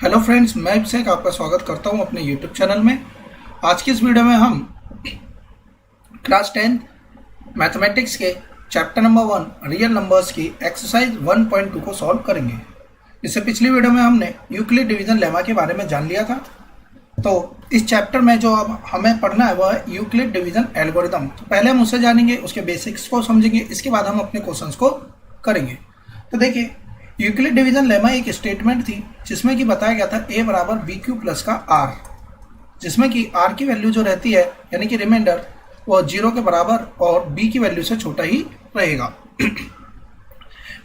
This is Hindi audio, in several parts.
हेलो फ्रेंड्स, मैं अभिषेक आपका स्वागत करता हूं अपने यूट्यूब चैनल में। आज की इस वीडियो में हम क्लास 10 मैथमेटिक्स के चैप्टर नंबर 1 रियल नंबर्स की एक्सरसाइज 1.2 को सॉल्व करेंगे। इससे पिछली वीडियो में हमने यूक्लिड डिवीजन लेमा के बारे में जान लिया था। तो इस चैप्टर में जो अब हमें पढ़ना है वह है यूक्लिड डिवीजन एल्गोरिदम। तो पहले हम उसे जानेंगे, उसके बेसिक्स को समझेंगे, इसके बाद हम अपने क्वेश्चंस को करेंगे। तो देखिए, यूक्लिड डिवीजन लेमा एक स्टेटमेंट थी जिसमें कि बताया गया था a बराबर बी क्यू प्लस का r, जिसमें कि r की वैल्यू जो रहती है यानी कि रिमाइंडर वो 0 के बराबर और b की वैल्यू से छोटा ही रहेगा।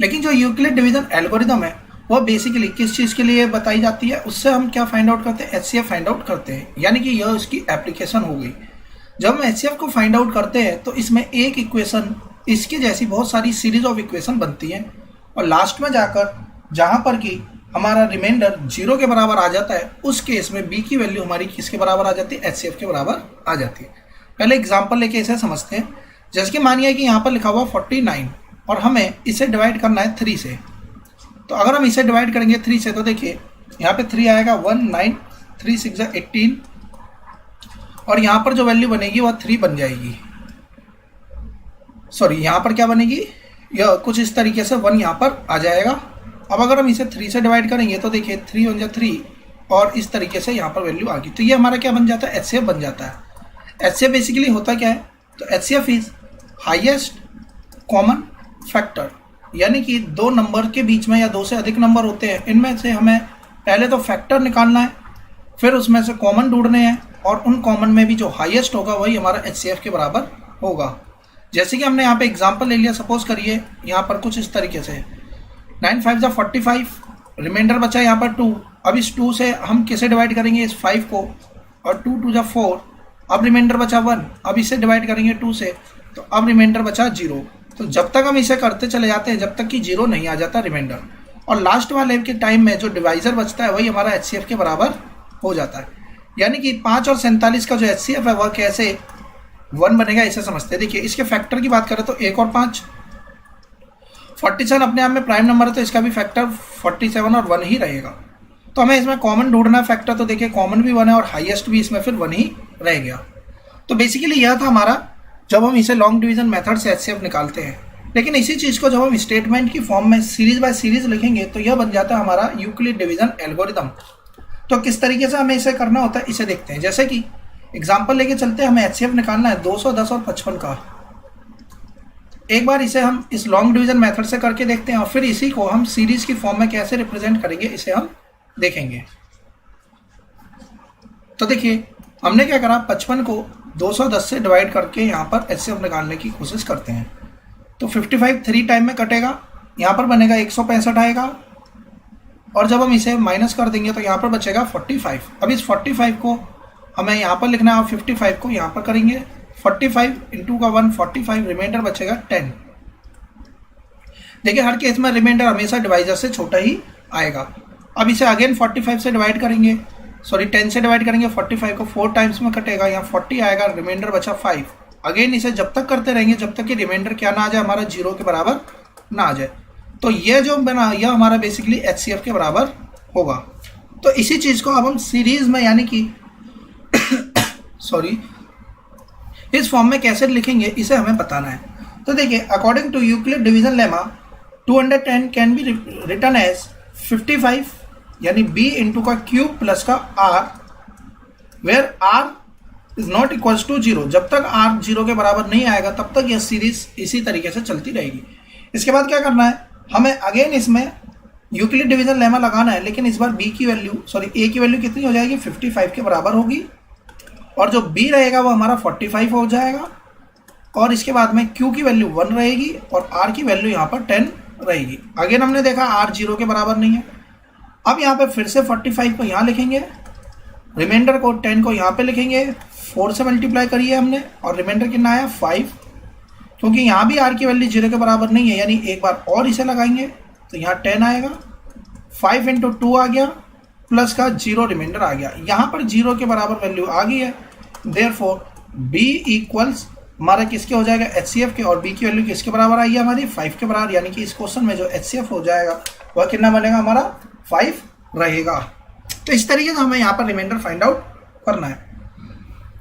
लेकिन जो यूक्लिड डिवीजन एल्गोरिदम है वह बेसिकली किस चीज़ के लिए बताई जाती है, उससे हम क्या फाइंड आउट करते हैं, एचसीएफ फाइंड आउट करते हैं। यानी कि यह उसकी एप्लीकेशन हो गई। जब हम एचसीएफ को फाइंड आउट करते हैं तो इसमें एक इक्वेशन इसकी जैसी बहुत सारी सीरीज ऑफ इक्वेशन बनती हैं और लास्ट में जाकर जहाँ पर कि हमारा रिमाइंडर 0 के बराबर आ जाता है, उस केस में b की वैल्यू हमारी किसके बराबर आ जाती है, एचसीएफ के बराबर आ जाती है। पहले एग्जांपल लेके इसे समझते हैं। जैसे कि मानिए कि यहाँ पर लिखा हुआ 49 और हमें इसे डिवाइड करना है 3 से। तो अगर हम इसे डिवाइड करेंगे 3 से तो देखिए यहाँ पे 3 आएगा 1 9 3 6 18 और यहाँ पर जो वैल्यू बनेगी वह 3 बन जाएगी। सॉरी, यहाँ पर क्या बनेगी, यह कुछ इस तरीके से 1 यहाँ पर आ जाएगा। अब अगर हम इसे 3 से डिवाइड करेंगे तो देखिए 3 1 3 और इस तरीके से यहाँ पर वैल्यू आ गई। तो ये हमारा क्या बन जाता है, एचसीएफ बन जाता है। एचसीएफ बेसिकली होता क्या है, तो HCF is highest common factor, यानी कि दो नंबर के बीच में या दो से अधिक नंबर होते हैं, इनमें से हमें पहले तो फैक्टर निकालना है, फिर उसमें से कॉमन ढूंढने हैं और उन कॉमन में भी जो हाईएस्ट होगा वही हमारा एचसीएफ के बराबर होगा। जैसे कि हमने यहाँ पे एग्जांपल ले लिया, सपोज करिए यहाँ पर कुछ इस तरीके से 9 5 जा 45, रिमाइंडर बचा यहाँ पर 2। अब इस 2 से हम किसे डिवाइड करेंगे, इस 5 को, और 2 2 जा 4। अब रिमाइंडर बचा 1, अब इसे डिवाइड करेंगे 2 से, तो अब रिमाइंडर बचा 0। तो जब तक हम इसे करते चले जाते हैं जब तक कि 0 नहीं आ जाता रिमाइंडर, और लास्ट वाले के टाइम में जो डिवाइजर बचता है वही हमारा एचसीएफ के बराबर हो जाता है। यानी कि 5 और 47 का जो एचसीएफ है वह कैसे 1 बनेगा, इसे समझते हैं। देखिए, इसके फैक्टर की बात करें तो 1 और 5, 47 अपने आप में प्राइम नंबर है तो इसका भी फैक्टर 47 और 1 ही रहेगा। तो हमें इसमें कॉमन ढूंढना है फैक्टर, तो देखिए कॉमन भी 1 है और हाईएस्ट भी इसमें फिर 1 ही रह गया। तो बेसिकली यह था हमारा जब हम इसे लॉन्ग डिवीजन मेथड से एचसीएफ निकालते हैं। लेकिन इसी चीज़ को जब हम स्टेटमेंट की फॉर्म में सीरीज बाय सीरीज लिखेंगे तो यह बन जाता है हमारा यूक्लिड डिवीजन एल्गोरिदम। तो किस तरीके से हमें इसे करना होता है इसे देखते हैं। जैसे कि एग्जाम्पल लेके चलते हैं, हमें एचसीएफ निकालना है 210 और 55 का। एक बार इसे हम इस लॉन्ग डिवीजन मेथड से करके देखते हैं और फिर इसी को हम सीरीज की फॉर्म में कैसे रिप्रेजेंट करेंगे इसे हम देखेंगे। तो देखिए, हमने क्या करा, 55 को 210 से डिवाइड करके यहाँ पर एचसीएफ निकालने की कोशिश करते हैं। तो 55 3 टाइम में कटेगा, यहाँ पर बनेगा 165 आएगा, और जब हम इसे माइनस कर देंगे तो यहाँ पर बचेगा 45। अब इस 45 को हमें यहाँ पर लिखना है और 55 को यहाँ पर करेंगे। 45 इंटू का 1 45, रिमाइंडर बचेगा 10। देखिए, हर केस में रिमाइंडर हमेशा डिवाइजर से छोटा ही आएगा। अब इसे अगेन 45 से डिवाइड करेंगे, सॉरी 10 से डिवाइड करेंगे। 45 को 4 टाइम्स में कटेगा, यहाँ 40 आएगा, रिमाइंडर बचा 5। अगेन इसे जब तक करते रहेंगे जब तक कि रिमाइंडर क्या ना आ जाए, हमारा 0 के बराबर ना आ जाए। तो ये जो बना यह हमारा बेसिकली एचसीएफ के बराबर होगा। तो इसी चीज़ को अब हम सीरीज में यानी कि सॉरी इस फॉर्म में कैसे लिखेंगे इसे हमें बताना है। तो देखिए, according to Euclid division lemma 210 can be written as 55 यानी b इंटू का क्यूब प्लस का r, where r is not equals to 0। जब तक r 0 के बराबर नहीं आएगा तब तक यह सीरीज इसी तरीके से चलती रहेगी। इसके बाद क्या करना है, हमें अगेन इसमें यूक्लिड डिवीजन लेमा लगाना है, लेकिन इस बार b की वैल्यू सॉरी a की वैल्यू कितनी हो जाएगी, 55 के बराबर होगी, और जो b रहेगा वो हमारा 45 हो जाएगा, और इसके बाद में q की वैल्यू 1 रहेगी और r की वैल्यू यहाँ पर 10 रहेगी। अगेन हमने देखा r 0 के बराबर नहीं है। अब यहाँ पे फिर से 45 को यहाँ लिखेंगे, रिमाइंडर को 10 को यहाँ पे लिखेंगे, 4 से मल्टीप्लाई करिए हमने और रिमाइंडर कितना आया 5, क्योंकि यहाँ भी r की वैल्यू 0 के बराबर नहीं है, यानी एक बार और इसे लगाएंगे तो यहाँ 10 आएगा, 5 इंटू 2 आ गया, प्लस का 0 रिमाइंडर आ गया। यहाँ पर 0 के बराबर वैल्यू आ गई है, देयरफॉर b इक्वल्स हमारा किसके हो जाएगा, एचसीएफ के, और b की वैल्यू किसके बराबर आई है हमारी 5 के बराबर। यानी कि इस क्वेश्चन में जो एचसीएफ हो जाएगा वह कितना बनेगा हमारा 5 रहेगा। तो इस तरीके से हमें यहाँ पर रिमाइंडर फाइंड आउट करना है।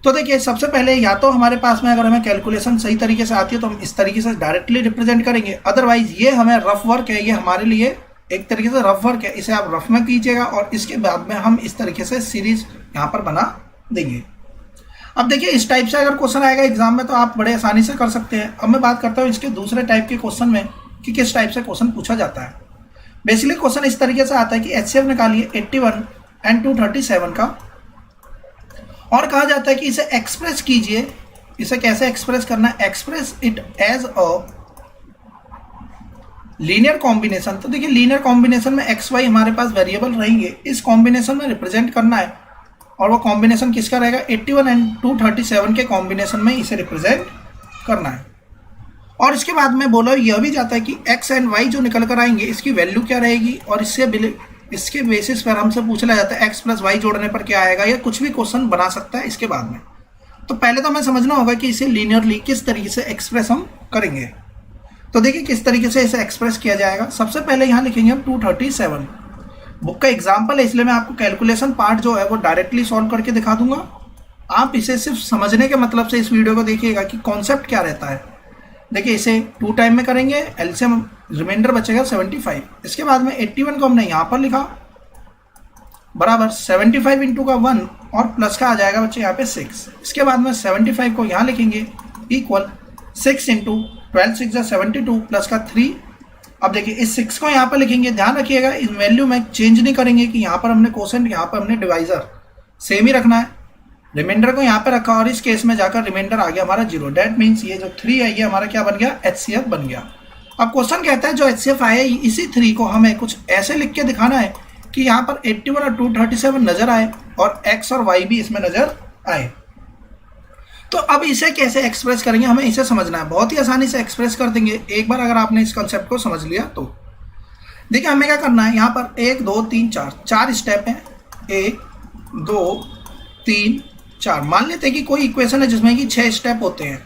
तो देखिए सबसे पहले या तो हमारे पास में अगर हमें कैलकुलेशन सही तरीके से आती है तो हम इस तरीके से डायरेक्टली रिप्रेजेंट करेंगे, अदरवाइज ये हमें रफ वर्क है, ये हमारे लिए एक तरीके से रफ वर्क है, इसे आप रफ में कीजिएगा और इसके बाद में हम इस तरीके से सीरीज यहाँ पर बना देंगे। अब देखिए इस टाइप से अगर क्वेश्चन आएगा एग्जाम में तो आप बड़े आसानी से कर सकते हैं। अब मैं बात करता हूँ इसके दूसरे टाइप के क्वेश्चन में कि किस टाइप से क्वेश्चन पूछा जाता है। बेसिकली क्वेश्चन इस तरीके से आता है कि HCF निकालिए 81 एंड 237 का, और कहा जाता है कि इसे एक्सप्रेस कीजिए। इसे कैसे एक्सप्रेस करना है? Express it as a linear combination. तो देखिए लीनियर कॉम्बिनेशन में एक्स वाई हमारे पास वेरिएबल रहेंगे, इस कॉम्बिनेशन में रिप्रेजेंट करना है, और वो कॉम्बिनेशन किसका रहेगा? 81 एंड 237 के कॉम्बिनेशन में इसे रिप्रेजेंट करना है। और इसके बाद में बोला यह भी जाता है कि एक्स एंड वाई जो निकल कर आएंगे इसकी वैल्यू क्या रहेगी, और इसके बेसिस पर हमसे पूछा जाता है एक्स प्लस वाई जोड़ने पर क्या आएगा, या कुछ भी क्वेश्चन बना सकता है इसके बाद में। तो पहले तो हमें समझना होगा कि इसे लीनियरली किस तरीके से एक्सप्रेस हम करेंगे। तो देखिए किस तरीके से इसे एक्सप्रेस किया जाएगा। सबसे पहले यहाँ लिखेंगे हम 237। बुक का एग्जाम्पल है इसलिए मैं आपको कैलकुलेशन पार्ट जो है वो डायरेक्टली सॉल्व करके दिखा दूंगा। आप इसे सिर्फ समझने के मतलब से इस वीडियो को देखिएगा कि कॉन्सेप्ट क्या रहता है। देखिए इसे 2 टाइम में करेंगे, एलसीएम रिमाइंडर बचेगा 75। इसके बाद में 81 को हमने यहाँ पर लिखा बराबर 75 इंटू का 1 और प्लस का आ जाएगा बच्चे यहाँ पे 6। इसके बाद में 75 को यहाँ लिखेंगे इक्वल 6 इंटू 12 6 72 प्लस का 3। अब देखिए इस 6 को यहाँ पर लिखेंगे, ध्यान रखिएगा इस वैल्यू में चेंज नहीं करेंगे कि यहाँ पर हमने कोसेंट, यहाँ पर हमने डिवाइजर सेम ही रखना है। रिमाइंडर को यहाँ पे रखा और इस केस में जाकर रिमाइंडर आ गया हमारा 0। डेट मीन्स ये जो 3 है ये हमारा क्या बन गया? HCF बन गया। अब क्वेश्चन कहता है जो HCF आया इसी 3 को हमें कुछ ऐसे लिख के दिखाना है कि यहाँ पर 81 और 237 नजर आए और X और Y भी इसमें नजर आए। तो अब इसे कैसे एक्सप्रेस करेंगे हमें इसे समझना है। बहुत ही आसानी से एक्सप्रेस कर देंगे एक बार अगर आपने इस कॉन्सेप्ट को समझ लिया तो। देखिए हमें क्या करना है, यहाँ पर 1 2 3 4 स्टेप हैं। 1 2 3 4। मान लेते हैं कि कोई इक्वेशन है जिसमें कि 6 स्टेप होते हैं,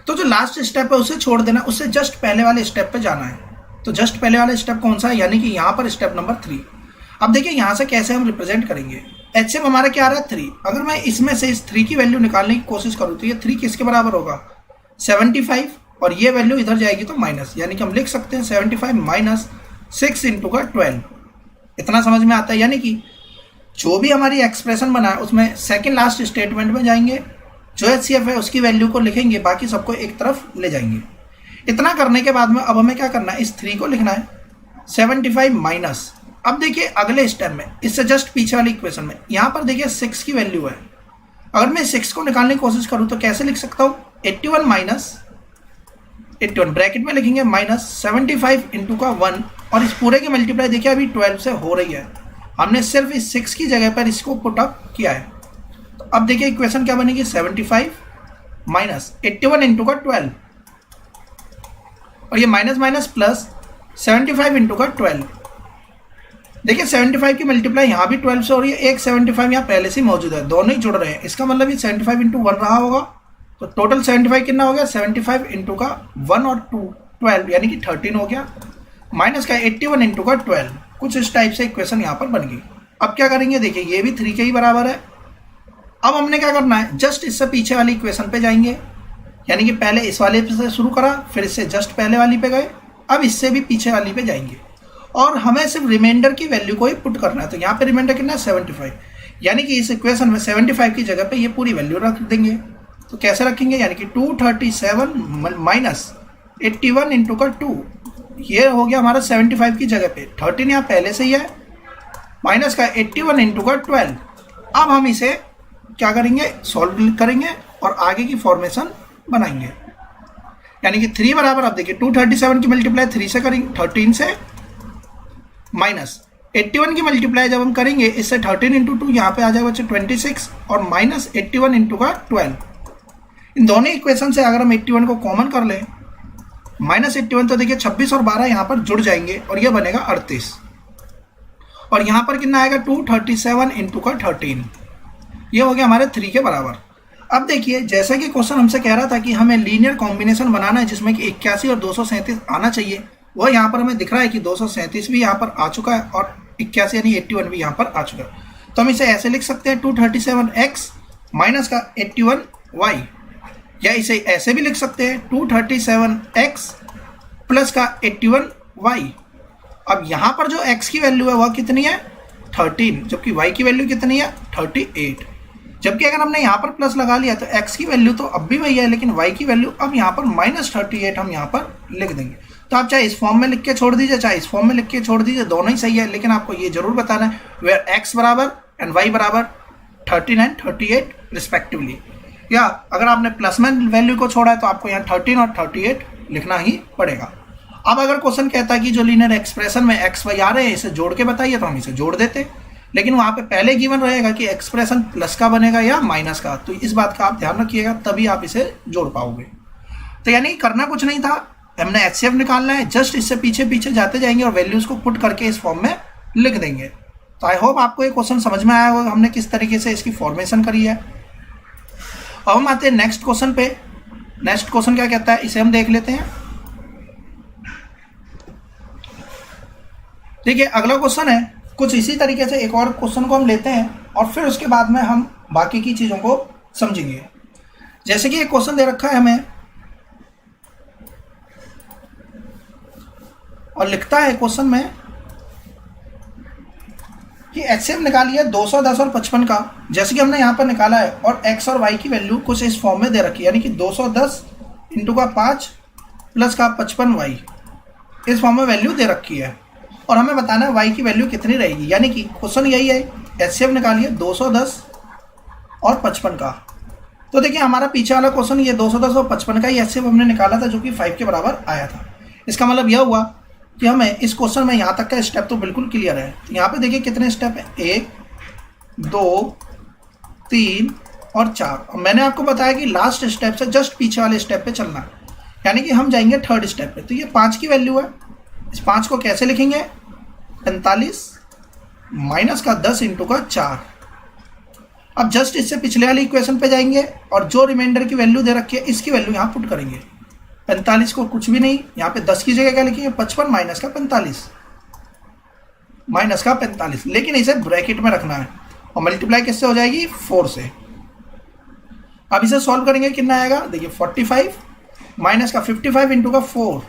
तो जो लास्ट स्टेप है उसे छोड़ देना, उससे जस्ट पहले वाले स्टेप पे जाना है। तो जस्ट पहले वाला स्टेप कौन सा है? यानी कि यहाँ पर स्टेप नंबर 3। अब देखिए यहाँ से कैसे हम रिप्रेजेंट करेंगे। HCF हमारा क्या आ रहा है? 3। अगर मैं इसमें से इस 3 की वैल्यू निकालने की कोशिश करूँ तो ये 3 किसके बराबर होगा? 75, और ये वैल्यू इधर जाएगी तो माइनस, यानी कि हम लिख सकते हैं 75 माइनस 6 इंटू का 12। इतना समझ में आता है। यानी कि जो भी हमारी एक्सप्रेशन बना है उसमें सेकंड लास्ट स्टेटमेंट में जाएंगे, जो HCF है उसकी वैल्यू को लिखेंगे, बाकी सबको एक तरफ ले जाएंगे। इतना करने के बाद में अब हमें क्या करना है? इस 3 को लिखना है 75 माइनस। अब देखिए अगले स्टेप में इससे जस्ट पीछे वाली इक्वेशन में यहाँ पर देखिए 6 की वैल्यू है। अगर मैं 6 को निकालने की कोशिश करूँ तो कैसे लिख सकता हूँ? 81 माइनस 81 ब्रैकेट में लिखेंगे माइनस 75 इंटू का 1, और इस पूरे की मल्टीप्लाई देखिए अभी 12 से हो रही है। हमने सिर्फ इस 6 की जगह पर इसको पुट अप किया है। तो अब देखिए इक्वेशन क्या बनेगी? 75 माइनस 81 इंटू का 12, और ये माइनस माइनस प्लस 75 इंटू का 12। देखिए 75 की मल्टीप्लाई यहाँ भी 12 से हो रही है, एक 75 यहाँ पहले से मौजूद है, दोनों ही जुड़ रहे हैं। इसका मतलब ये 75 इंटू 1 रहा होगा, तो टोटल 75 कितना हो गया? 75 इंटू का 1 और 2 12, यानी कि 13 हो गया, माइनस का 81 इंटू का 12। कुछ इस टाइप से इक्वेशन यहाँ पर बन गई। अब क्या करेंगे? देखिए ये भी 3 के ही बराबर है। अब हमने क्या करना है? जस्ट इससे पीछे वाली इक्वेशन पे जाएंगे, यानी कि पहले इस वाले से शुरू करा, फिर इससे जस्ट पहले वाली पे गए, अब इससे भी पीछे वाली पे जाएंगे, और हमें सिर्फ रिमाइंडर की वैल्यू को ही पुट करना है। तो यहाँ पे रिमाइंडर कितना है? 75, यानी कि इस इक्वेशन में 75 की जगह पे ये पूरी वैल्यू रख देंगे। तो कैसे रखेंगे? यानी कि 237 माइनस 81 इंटू का 2, ये हो गया हमारा 75 की जगह पे, 13 यहाँ पहले से ही है, माइनस का 81 इंटू का 12। अब हम इसे क्या करेंगे? सॉल्व करेंगे और आगे की फॉर्मेशन बनाएंगे। यानी कि 3 बराबर, अब देखिए 237 की मल्टीप्लाई 3 से करेंगे, 13 से, माइनस 81 की मल्टीप्लाई जब हम करेंगे इससे 13 इंटू 2 यहाँ पे आ जाएगा बच्चे 26, और माइनस 81 इंटू का 12। इन दोनों इक्वेशन से अगर हम 81 को कॉमन कर लें, माइनस 81, तो देखिए 26 और 12 यहाँ पर जुड़ जाएंगे और ये बनेगा 38, और यहाँ पर कितना आएगा? 237 इंटू का 13। ये हो गया हमारे 3 के बराबर। अब देखिए जैसा कि क्वेश्चन हमसे कह रहा था कि हमें लीनियर कॉम्बिनेशन बनाना है जिसमें कि 81 और 237 आना चाहिए, वह यहाँ पर हमें दिख रहा है कि 237 भी यहाँ पर आ चुका है और 81 यानी 81 भी यहाँ पर आ चुका है। तो हम इसे ऐसे लिख सकते हैं 237x माइनस का 81y, या इसे ऐसे भी लिख सकते हैं 237x प्लस का 81y। अब यहाँ पर जो x की वैल्यू है वह कितनी है 13, जबकि y की वैल्यू कितनी है 38। जबकि अगर हमने यहाँ पर प्लस लगा लिया तो x की वैल्यू तो अब भी वही है, लेकिन y की वैल्यू अब यहाँ पर -38 हम यहाँ पर लिख देंगे। तो आप चाहे इस फॉर्म में लिख के छोड़ दीजिए, चाहे इस फॉर्म में लिख के छोड़ दीजिए, दोनों ही सही है, लेकिन आपको ये जरूर बताना है वेयर x बराबर एंड y बराबर 13 एंड 38 रिस्पेक्टिवली। या अगर आपने प्लस में वैल्यू को छोड़ा है तो आपको यहाँ 13 और 38 लिखना ही पड़ेगा। अब अगर क्वेश्चन कहता है कि जो लीनियर एक्सप्रेशन में एक्स वाई आ रहे हैं इसे जोड़ के बताइए, तो हम इसे जोड़ देते, लेकिन वहाँ पे पहले गिवन रहेगा कि एक्सप्रेशन प्लस का बनेगा या माइनस का, तो इस बात का आप ध्यान रखिएगा, तभी आप इसे जोड़ पाओगे। तो यानी करना कुछ नहीं था, हमने एचसीएफ निकालना है, जस्ट इससे पीछे पीछे जाते जाएंगे और वैल्यूज को पुट करके इस फॉर्म में लिख देंगे। तो आई होप आपको ये क्वेश्चन समझ में आया होगा हमने किस तरीके से इसकी फॉर्मेशन करी है। अब हम आते हैं नेक्स्ट क्वेश्चन पे। नेक्स्ट क्वेश्चन क्या कहता है इसे हम देख लेते हैं। देखिए अगला क्वेश्चन है कुछ इसी तरीके से, एक और क्वेश्चन को हम लेते हैं और फिर उसके बाद में हम बाकी की चीजों को समझेंगे। जैसे कि एक क्वेश्चन दे रखा है हमें और लिखता है क्वेश्चन में कि एचसीएफ निकालिए 210 और 55 का, जैसे कि हमने यहाँ पर निकाला है, और x और y की वैल्यू कुछ इस फॉर्म में दे रखी है, यानी कि 210 इंटू का 5 प्लस का 55y, इस फॉर्म में वैल्यू दे रखी है और हमें बताना है y की वैल्यू कितनी रहेगी। यानी कि क्वेश्चन यही है, एचसीएफ निकालिए 210 और 55 का। तो देखिए हमारा पीछे वाला क्वेश्चन ये 210 और 55 का ही एचसीएफ हमने निकाला था, जो कि 5 के बराबर आया था। इसका मतलब यह हुआ कि हमें इस क्वेश्चन में यहाँ तक का स्टेप तो बिल्कुल क्लियर है। तो यहाँ पे देखिए कितने स्टेप है, 1 2 3 और 4। और मैंने आपको बताया कि लास्ट स्टेप से जस्ट पीछे वाले स्टेप पे चलना है, यानी कि हम जाएंगे थर्ड स्टेप पे। तो ये 5 की वैल्यू है, इस 5 को कैसे लिखेंगे, 45 माइनस का 10 इंटू का 4। अब जस्ट इससे पिछले वाली इक्वेशन पे जाएंगे और जो रिमाइंडर की वैल्यू दे रखी है इसकी वैल्यू यहाँ पुट करेंगे। 45 को कुछ भी नहीं, यहाँ पे 10 की जगह क्या लिखेंगे, 55 माइनस का 45, माइनस का 45, लेकिन इसे ब्रैकेट में रखना है और मल्टीप्लाई किससे हो जाएगी, 4 से। अब इसे सॉल्व करेंगे, कितना आएगा, देखिए 45 माइनस का 55 इंटू का 4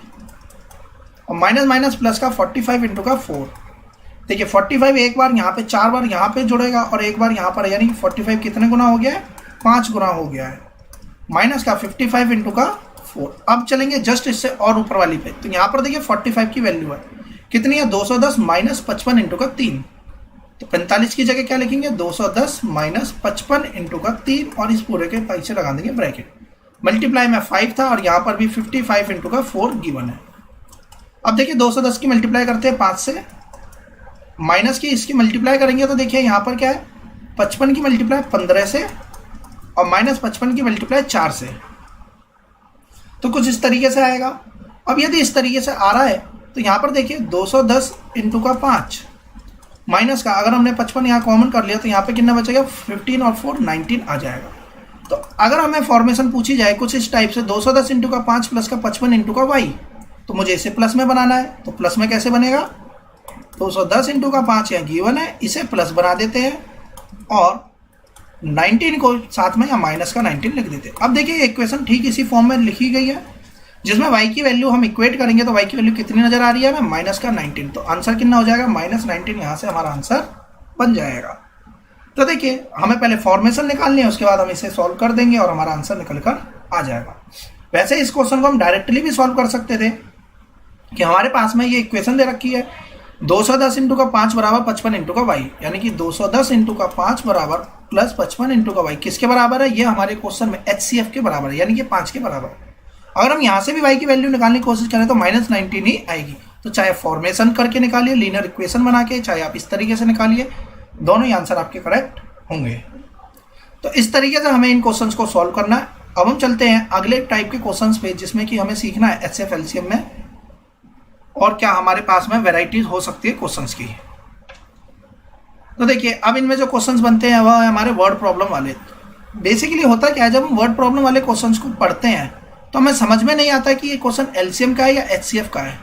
और माइनस माइनस प्लस का 45 इंटू का 4। देखिए 45 एक बार यहाँ पे, 4 बार यहाँ पे जुड़ेगा और एक बार यहाँ पर, यानी कि 45 कितने गुना हो गया है, 5 गुना हो गया है, माइनस का 55 इंटू का 4। अब चलेंगे जस्ट इससे और ऊपर वाली पे। तो यहाँ पर देखिए 45 की वैल्यू है कितनी है, 210 माइनस 55 इंटू का 3। तो 45 की जगह क्या लिखेंगे, 210 माइनस 55 इंटू का 3 और इस पूरे के पीछे लगा देंगे ब्रैकेट। मल्टीप्लाई में 5 था और यहाँ पर भी 55 इंटू का 4 गिवन है। अब देखिए 210 की मल्टीप्लाई करते हैं 5 से, माइनस की इसकी मल्टीप्लाई करेंगे तो देखिए यहाँ पर क्या है, 55 की मल्टीप्लाई 15 से और माइनस 55 की मल्टीप्लाई 4 से। तो कुछ इस तरीके से आएगा। अब यदि इस तरीके से आ रहा है तो यहाँ पर देखिए 210 इंटू का 5 माइनस का, अगर हमने 55 यहाँ कॉमन कर लिया तो यहाँ पे कितना बचेगा, 15 और 4 19 आ जाएगा। तो अगर हमें फॉर्मेशन पूछी जाए कुछ इस टाइप से, 210 इंटू का 5 प्लस का 55 इंटू का y, तो मुझे इसे प्लस में बनाना है। तो प्लस में कैसे बनेगा, 210 इंटू का 5 यहाँ गिवन है, इसे प्लस बना देते हैं और 19 को साथ में या माइनस का 19 लिख देते हैं। अब देखिए इक्वेशन ठीक इसी फॉर्म में लिखी गई है, जिसमें y की वैल्यू हम इक्वेट करेंगे तो y की वैल्यू कितनी नजर आ रही है हमें, माइनस का 19। तो आंसर कितना हो जाएगा, माइनस 19 यहाँ से हमारा आंसर बन जाएगा। तो देखिए हमें पहले फॉर्मेशन निकालनी है, उसके बाद हम इसे सॉल्व कर देंगे और हमारा आंसर निकल कर आ जाएगा। वैसे इस क्वेश्चन को हम डायरेक्टली भी सॉल्व कर सकते थे कि हमारे पास में ये इक्वेशन दे रखी है, 210 इंटू का 5 बराबर 55 इंटू का y, यानी कि 210 इंटू का 5 बराबर प्लस 55 इंटू का y किसके बराबर है, ये हमारे क्वेश्चन में HCF के बराबर है, यानी कि 5 के बराबर। अगर हम यहाँ से भी y की वैल्यू निकालने की कोशिश करें तो माइनस 19 ही आएगी। तो चाहे फॉर्मेशन करके निकालिए, लीनियर इक्वेशन बना के, चाहे आप इस तरीके से निकालिए, दोनों ही आंसर आपके करेक्ट होंगे। तो इस तरीके से हमें इन क्वेश्चंस को सॉल्व करना है। अब हम चलते हैं अगले टाइप के क्वेश्चंस पे, जिसमें कि हमें सीखना है HCF LCM में और क्या हमारे पास में वैरायटीज हो सकती है क्वेश्चंस की। तो देखिए अब इनमें जो क्वेश्चंस बनते हैं वह है हमारे वर्ड प्रॉब्लम वाले। बेसिकली होता क्या है, जब हम वर्ड प्रॉब्लम वाले क्वेश्चंस को पढ़ते हैं तो हमें समझ में नहीं आता कि ये क्वेश्चन LCM का है या HCF का है।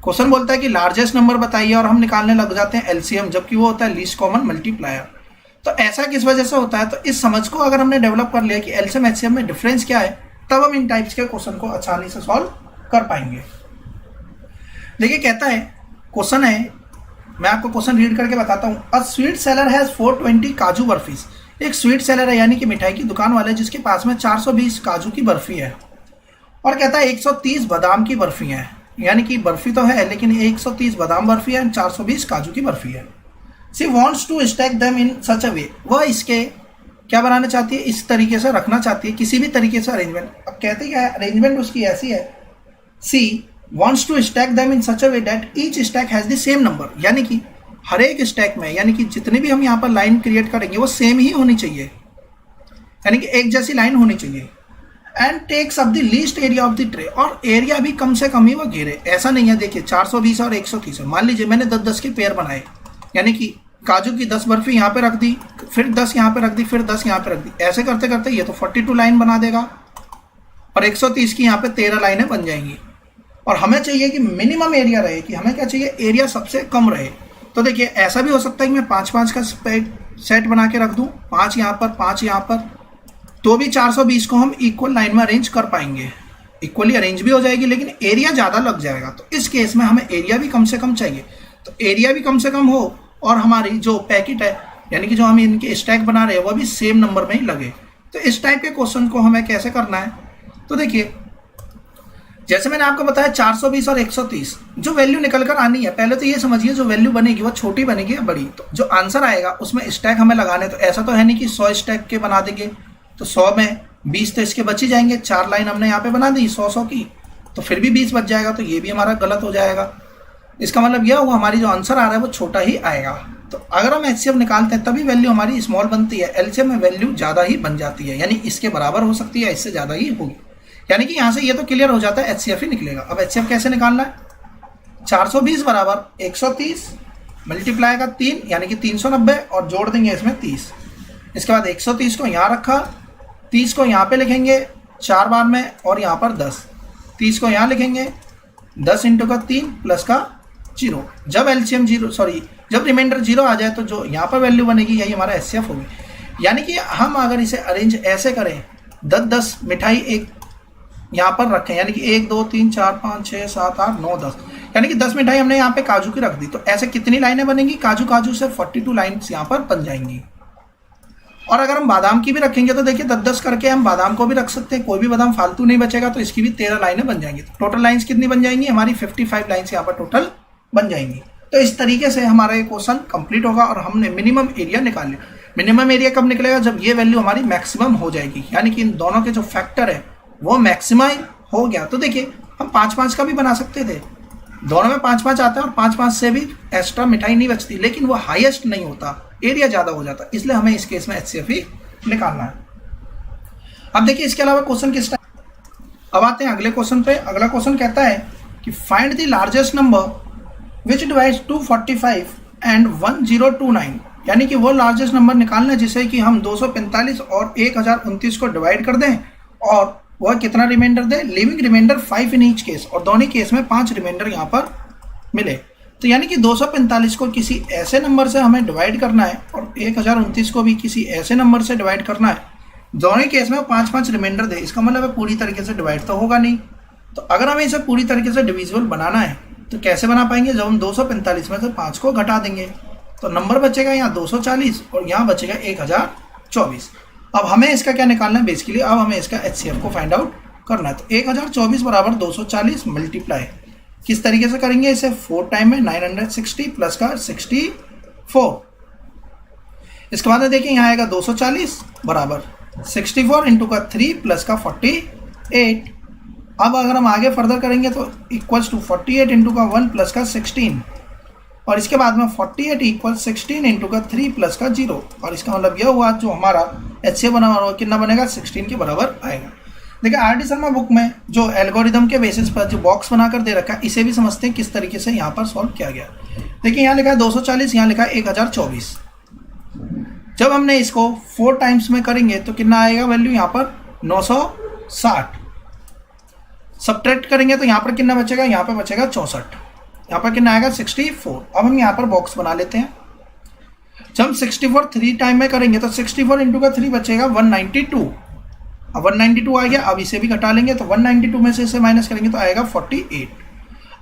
क्वेश्चन बोलता है कि लार्जेस्ट नंबर बताइए और हम निकालने लग जाते हैं LCM, जबकि वो होता है लीस्ट कॉमन मल्टीप्लायर। तो ऐसा किस वजह से होता है? तो इस समझ को अगर हमने डेवलप कर लिया कि एलसीएम एचसीएफ में डिफरेंस क्या है, तब हम इन टाइप्स के क्वेश्चन को आसानी से सॉल्व कर पाएंगे। देखिए कहता है, क्वेश्चन है, मैं आपको क्वेश्चन रीड करके बताता हूँ। अ स्वीट सेलर हैज 420 काजू बर्फीज। एक स्वीट सेलर है यानी कि मिठाई की दुकान वाला है जिसके पास में 420 काजू की बर्फी है, और कहता है 130 बादाम की बर्फी है, यानी कि बर्फी तो है लेकिन 130 बादाम बर्फी है, 420 काजू की बर्फी है। She wants to stack them in such a way, वह इसके क्या बनाना चाहती है, इस तरीके से रखना चाहती है, किसी भी तरीके से अरेंजमेंट। अब कहते क्या है, अरेंजमेंट उसकी ऐसी है, she wants to stack them in such a way that each stack has the same number, यानी कि हर एक स्टैक में, यानी कि जितनी भी हम यहाँ पर लाइन क्रिएट करेंगे वो सेम ही होनी चाहिए, यानी कि एक जैसी लाइन होनी चाहिए। And takes up the least area of the tray, और एरिया भी कम से कम ही वो घेरे। ऐसा नहीं है, देखिए 420 और 130 है, मान लीजिए मैंने 10-10 के पेयर बनाए, यानी कि काजू की 10 बर्फी यहाँ पे रख दी, फिर 10 यहाँ पे रख दी, फिर 10 यहाँ पे रख दी, ऐसे करते करते ये तो 42 लाइन बना देगा, और 130 की यहाँ पे 13 लाइनें बन जाएंगी। और हमें चाहिए कि मिनिमम एरिया रहे, कि हमें क्या चाहिए, एरिया सबसे कम रहे। तो देखिए ऐसा भी हो सकता है कि मैं 5-5 का सेट बना के रख दूँ, 5 यहाँ पर 5 यहाँ पर, तो भी 420 को हम इक्वल लाइन में अरेंज कर पाएंगे, इक्वली अरेंज भी हो जाएगी, लेकिन एरिया ज़्यादा लग जाएगा। तो इस केस में हमें एरिया भी कम से कम चाहिए, तो एरिया भी कम से कम हो और हमारी जो पैकेट है, यानी कि जो हम इनके स्टैक बना रहे हैं, वो भी सेम नंबर में ही लगे। तो इस टाइप के क्वेश्चन को हमें कैसे करना है, तो देखिए जैसे मैंने आपको बताया 420 और 130 जो वैल्यू निकल कर आनी है, पहले तो ये समझिए जो वैल्यू बनेगी वो छोटी बनेगी या बड़ी। तो जो आंसर आएगा उसमें स्टैक हमें लगाने, तो ऐसा तो है नहीं कि 100 स्टैक के बना देंगे, तो 100 में 20 तो इसके बच ही जाएंगे, 4 लाइन हमने यहाँ पे बना दी 100-100 की, तो फिर भी 20 बच जाएगा, तो ये भी हमारा गलत हो जाएगा। इसका मतलब यह हुआ हमारी जो आंसर आ रहा है वो छोटा ही आएगा। तो अगर हम एचसीएफ निकालते हैं तभी वैल्यू हमारी स्मॉल बनती है, एलसीएम में वैल्यू ज़्यादा ही बन जाती है, यानी इसके बराबर हो सकती है, इससे ज़्यादा ही होगी। यानी कि यहाँ से ये तो क्लियर हो जाता है एचसीएफ ही निकलेगा। अब एचसीएफ कैसे निकालना है, 420 बराबर 130 मल्टीप्लाई का 3 यानी कि 390, और जोड़ देंगे इसमें 30। इसके बाद 130 को यहाँ रखा, 30 को यहाँ पे लिखेंगे 4 बार में, और यहाँ पर 10, 30 को यहाँ लिखेंगे 10 इंटू का 3 प्लस का 0। जब एलसीएम 0 सॉरी जब रिमाइंडर 0 आ जाए तो जो यहाँ पर वैल्यू बनेगी यही हमारा एचसीएफ होगी। यानी कि हम अगर इसे अरेंज ऐसे करें, 10-10 मिठाई एक यहाँ पर रखें, यानी कि 1 2 3 4 5 6 7 8 9 10, यानी कि 10 मिठाई हमने यहाँ पे काजू की रख दी, तो ऐसे कितनी लाइनें बनेंगी, काजू से 42 लाइन्स यहाँ पर बन जाएंगी। और अगर हम बादाम की भी रखेंगे तो देखिए 10-10 करके हम बादाम को भी रख सकते हैं, कोई भी बादाम फालतू नहीं बचेगा, तो इसकी भी 13 लाइनें बन जाएंगी। तो टोटल लाइन्स कितनी बन जाएंगी हमारी, 55 लाइन्स यहाँ पर टोटल बन जाएंगी। तो इस तरीके से हमारा ये क्वेश्चन कंप्लीट होगा, और हमने मिनिमम एरिया निकाल लिया। मिनिमम एरिया कब निकलेगा, जब ये वैल्यू हमारी मैक्सिमम हो जाएगी, यानी कि इन दोनों के जो फैक्टर है वो मैक्सिमाइज हो गया। तो देखिए हम 5-5 का भी बना सकते थे, दोनों में 5-5 आता है, और 5-5 से भी एक्स्ट्रा मिठाई नहीं बचती, लेकिन वो हाईएस्ट नहीं होता, एरिया ज़्यादा हो जाता, इसलिए हमें इस केस में एचसीएफ ही निकालना है। अब देखिए इसके अलावा क्वेश्चन किस टाइप। अब आते हैं अगले क्वेश्चन पे। अगला क्वेश्चन कहता है कि find the largest number which divides 245 and 1029, यानी कि वो लार्जेस्ट नंबर निकालना है जिसे कि हम 245 और 1029 को डिवाइड कर दें, और वह कितना रिमाइंडर दे, leaving remainder 5 in each case, और दोनों केस में 5 रिमाइंडर यहाँ पर मिले। तो यानी कि 245 को किसी ऐसे नंबर से हमें डिवाइड करना है, और 1029 को भी किसी ऐसे नंबर से डिवाइड करना है, दोनों केस में 5-5 रिमाइंडर दे। इसका मतलब है पूरी तरीके से डिवाइड तो होगा नहीं। तो अगर हमें इसे पूरी तरीके से डिविजिबल बनाना है तो कैसे बना पाएंगे, जब हम 245 में से 5 को घटा देंगे तो नंबर बचेगा यहाँ 240 और यहाँ बचेगा 1024। अब हमें इसका क्या निकालना है, बेसिकली अब हमें इसका एचसीएफ को फाइंड आउट करना है। तो 1024 बराबर 240 मल्टीप्लाई किस तरीके से करेंगे, इसे 4 टाइम में 960 प्लस का 64। इसके बाद देखिए यहाँ आएगा 240 बराबर 64 इंटू का 3 प्लस का 48। अब अगर हम आगे फर्दर करेंगे तो इक्वल्स टू 48 इंटू का 1 प्लस का 16, और इसके बाद में 48 इक्वल 16 इंटू का 3 प्लस का 0, और इसका मतलब यह हुआ जो हमारा एचसीएफ बना हुआ कितना बनेगा, 16 के बराबर आएगा। देखिए आर डी शर्मा बुक में जो एल्गोरिदम के बेसिस पर जो बॉक्स बनाकर दे रखा है, इसे भी समझते हैं किस तरीके से यहाँ पर सॉल्व किया गया। देखिए यहाँ लिखा है 240, यहाँ लिखा है 1024। जब हमने इसको 4 टाइम्स में करेंगे तो कितना आएगा वैल्यू, यहाँ पर 960। सब्ट्रैक्ट करेंगे तो यहाँ पर कितना बचेगा, यहाँ पर बचेगा 64, यहाँ पर कितना आएगा 64। अब हम यहाँ पर बॉक्स बना लेते हैं। जब हम 64 3 टाइम में करेंगे तो 64 इंटू का 3 बचेगा 192। अब 192 आ गया, अब इसे भी घटा लेंगे तो 192 में से इसे माइनस करेंगे तो आएगा 48।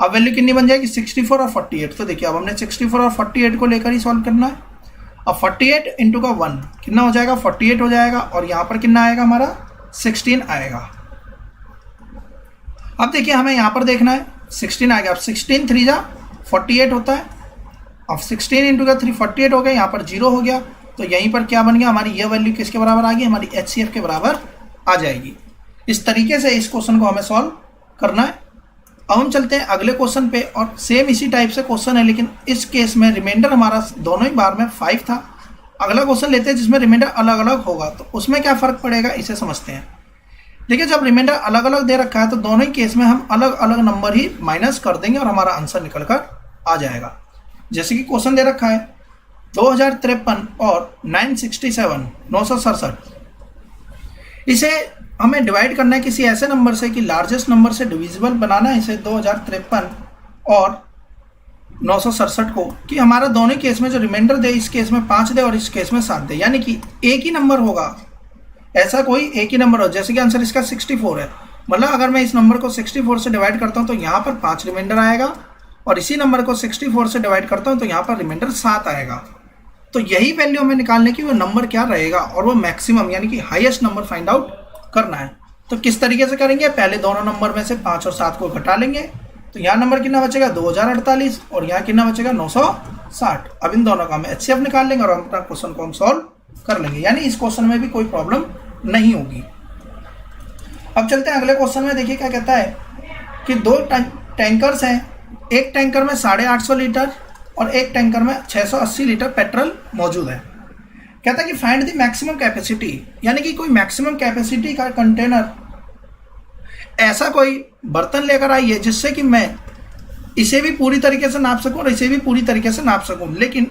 अब वैल्यू कितनी बन जाएगी 64 और 48। तो देखिए अब हमने 64 और 48 को लेकर ही सॉल्व करना है। अब 48 इंटू का 1 कितना हो जाएगा 48 हो जाएगा, और यहाँ पर कितना आएगा हमारा 16 आएगा। अब देखिए हमें यहाँ पर देखना है 16 आ गया। अब 16 3 जा 48 होता है। अब 16 इंटू का 3 48 हो गया, यहाँ पर 0 हो गया, तो यहीं पर क्या बन गया हमारी ये वैल्यू किसके बराबर आ गई, हमारी HCF के बराबर आ जाएगी। इस तरीके से इस क्वेश्चन को हमें सॉल्व करना है। अब हम चलते हैं अगले क्वेश्चन पे, और सेम इसी टाइप से क्वेश्चन है, लेकिन इस केस में रिमाइंडर हमारा दोनों ही बार में 5 था। अगला क्वेश्चन लेते हैं जिसमें रिमाइंडर अलग अलग होगा, तो उसमें क्या फ़र्क पड़ेगा इसे समझते हैं। देखिए जब रिमाइंडर अलग अलग दे रखा है तो दोनों ही केस में हम अलग अलग नंबर ही माइनस कर देंगे और हमारा आंसर निकल कर आ जाएगा। जैसे कि क्वेश्चन दे रखा है 2053 और 967, इसे हमें डिवाइड करना है किसी ऐसे नंबर से कि लार्जेस्ट नंबर से डिविजिबल बनाना है इसे 2053 और 967 को, कि हमारा दोनों केस में जो रिमाइंडर दे इस केस में 5 दे और इस केस में 7 दे, यानी कि एक ही नंबर होगा, ऐसा कोई एक ही नंबर हो। जैसे कि आंसर इसका 64 है, मतलब अगर मैं इस नंबर को 64 से डिवाइड करता हूं तो यहाँ पर 5 रिमाइंडर आएगा, और इसी नंबर को 64 से डिवाइड करता हूं तो यहाँ पर रिमाइंडर 7 आएगा। तो यही वैल्यू हमें निकालने की वो नंबर क्या रहेगा, और वो मैक्सिमम यानी कि हाईएस्ट नंबर फाइंड आउट करना है। तो किस तरीके से करेंगे, पहले दोनों नंबर में से 5 और 7 को घटा लेंगे, तो यहाँ नंबर कितना बचेगा 2048 और यहाँ कितना बचेगा 960। अब इन दोनों का हम HCF निकाल लेंगे और हम अपना क्वेश्चन को हम सॉल्व कर लेंगे, यानी इस क्वेश्चन में भी कोई प्रॉब्लम नहीं होगी। अब चलते हैं अगले क्वेश्चन में। देखिए क्या कहता है कि 2 टैंकर्स हैं, एक टैंकर में 850 लीटर और एक टैंकर में 680 लीटर पेट्रोल मौजूद है। कहता है कि फाइंड द मैक्सिमम कैपेसिटी, यानी कि कोई मैक्सिमम कैपेसिटी का कंटेनर, ऐसा कोई बर्तन लेकर आइए जिससे कि मैं इसे भी पूरी तरीके से नाप सकूं और इसे भी पूरी तरीके से नाप सकूं, लेकिन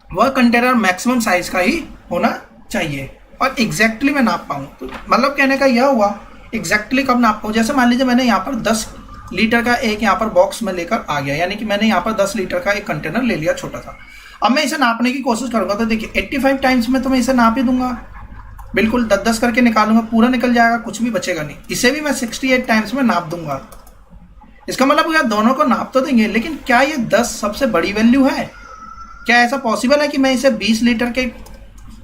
वह कंटेनर मैक्सिमम साइज का ही होना चाहिए और एग्जैक्टली मैं नाप पाऊँ। तो मतलब कहने का यह हुआ एग्जैक्टली कब नाप पाऊँ। जैसे मान लीजिए मैंने यहाँ पर 10 लीटर का एक यहाँ पर बॉक्स में लेकर आ गया, यानी कि मैंने यहाँ पर 10 लीटर का एक कंटेनर ले लिया छोटा सा। अब मैं इसे नापने की कोशिश करूंगा तो देखिए 85 टाइम्स में तो मैं इसे नाप ही दूंगा, बिल्कुल 10-10 करके निकालूंगा, पूरा निकल जाएगा, कुछ भी बचेगा नहीं। इसे भी मैं 68 टाइम्स में नाप दूंगा। इसका मतलब यार दोनों को नाप तो देंगे, लेकिन क्या ये 10 सबसे बड़ी वैल्यू है? क्या ऐसा पॉसिबल है कि मैं इसे 20 लीटर के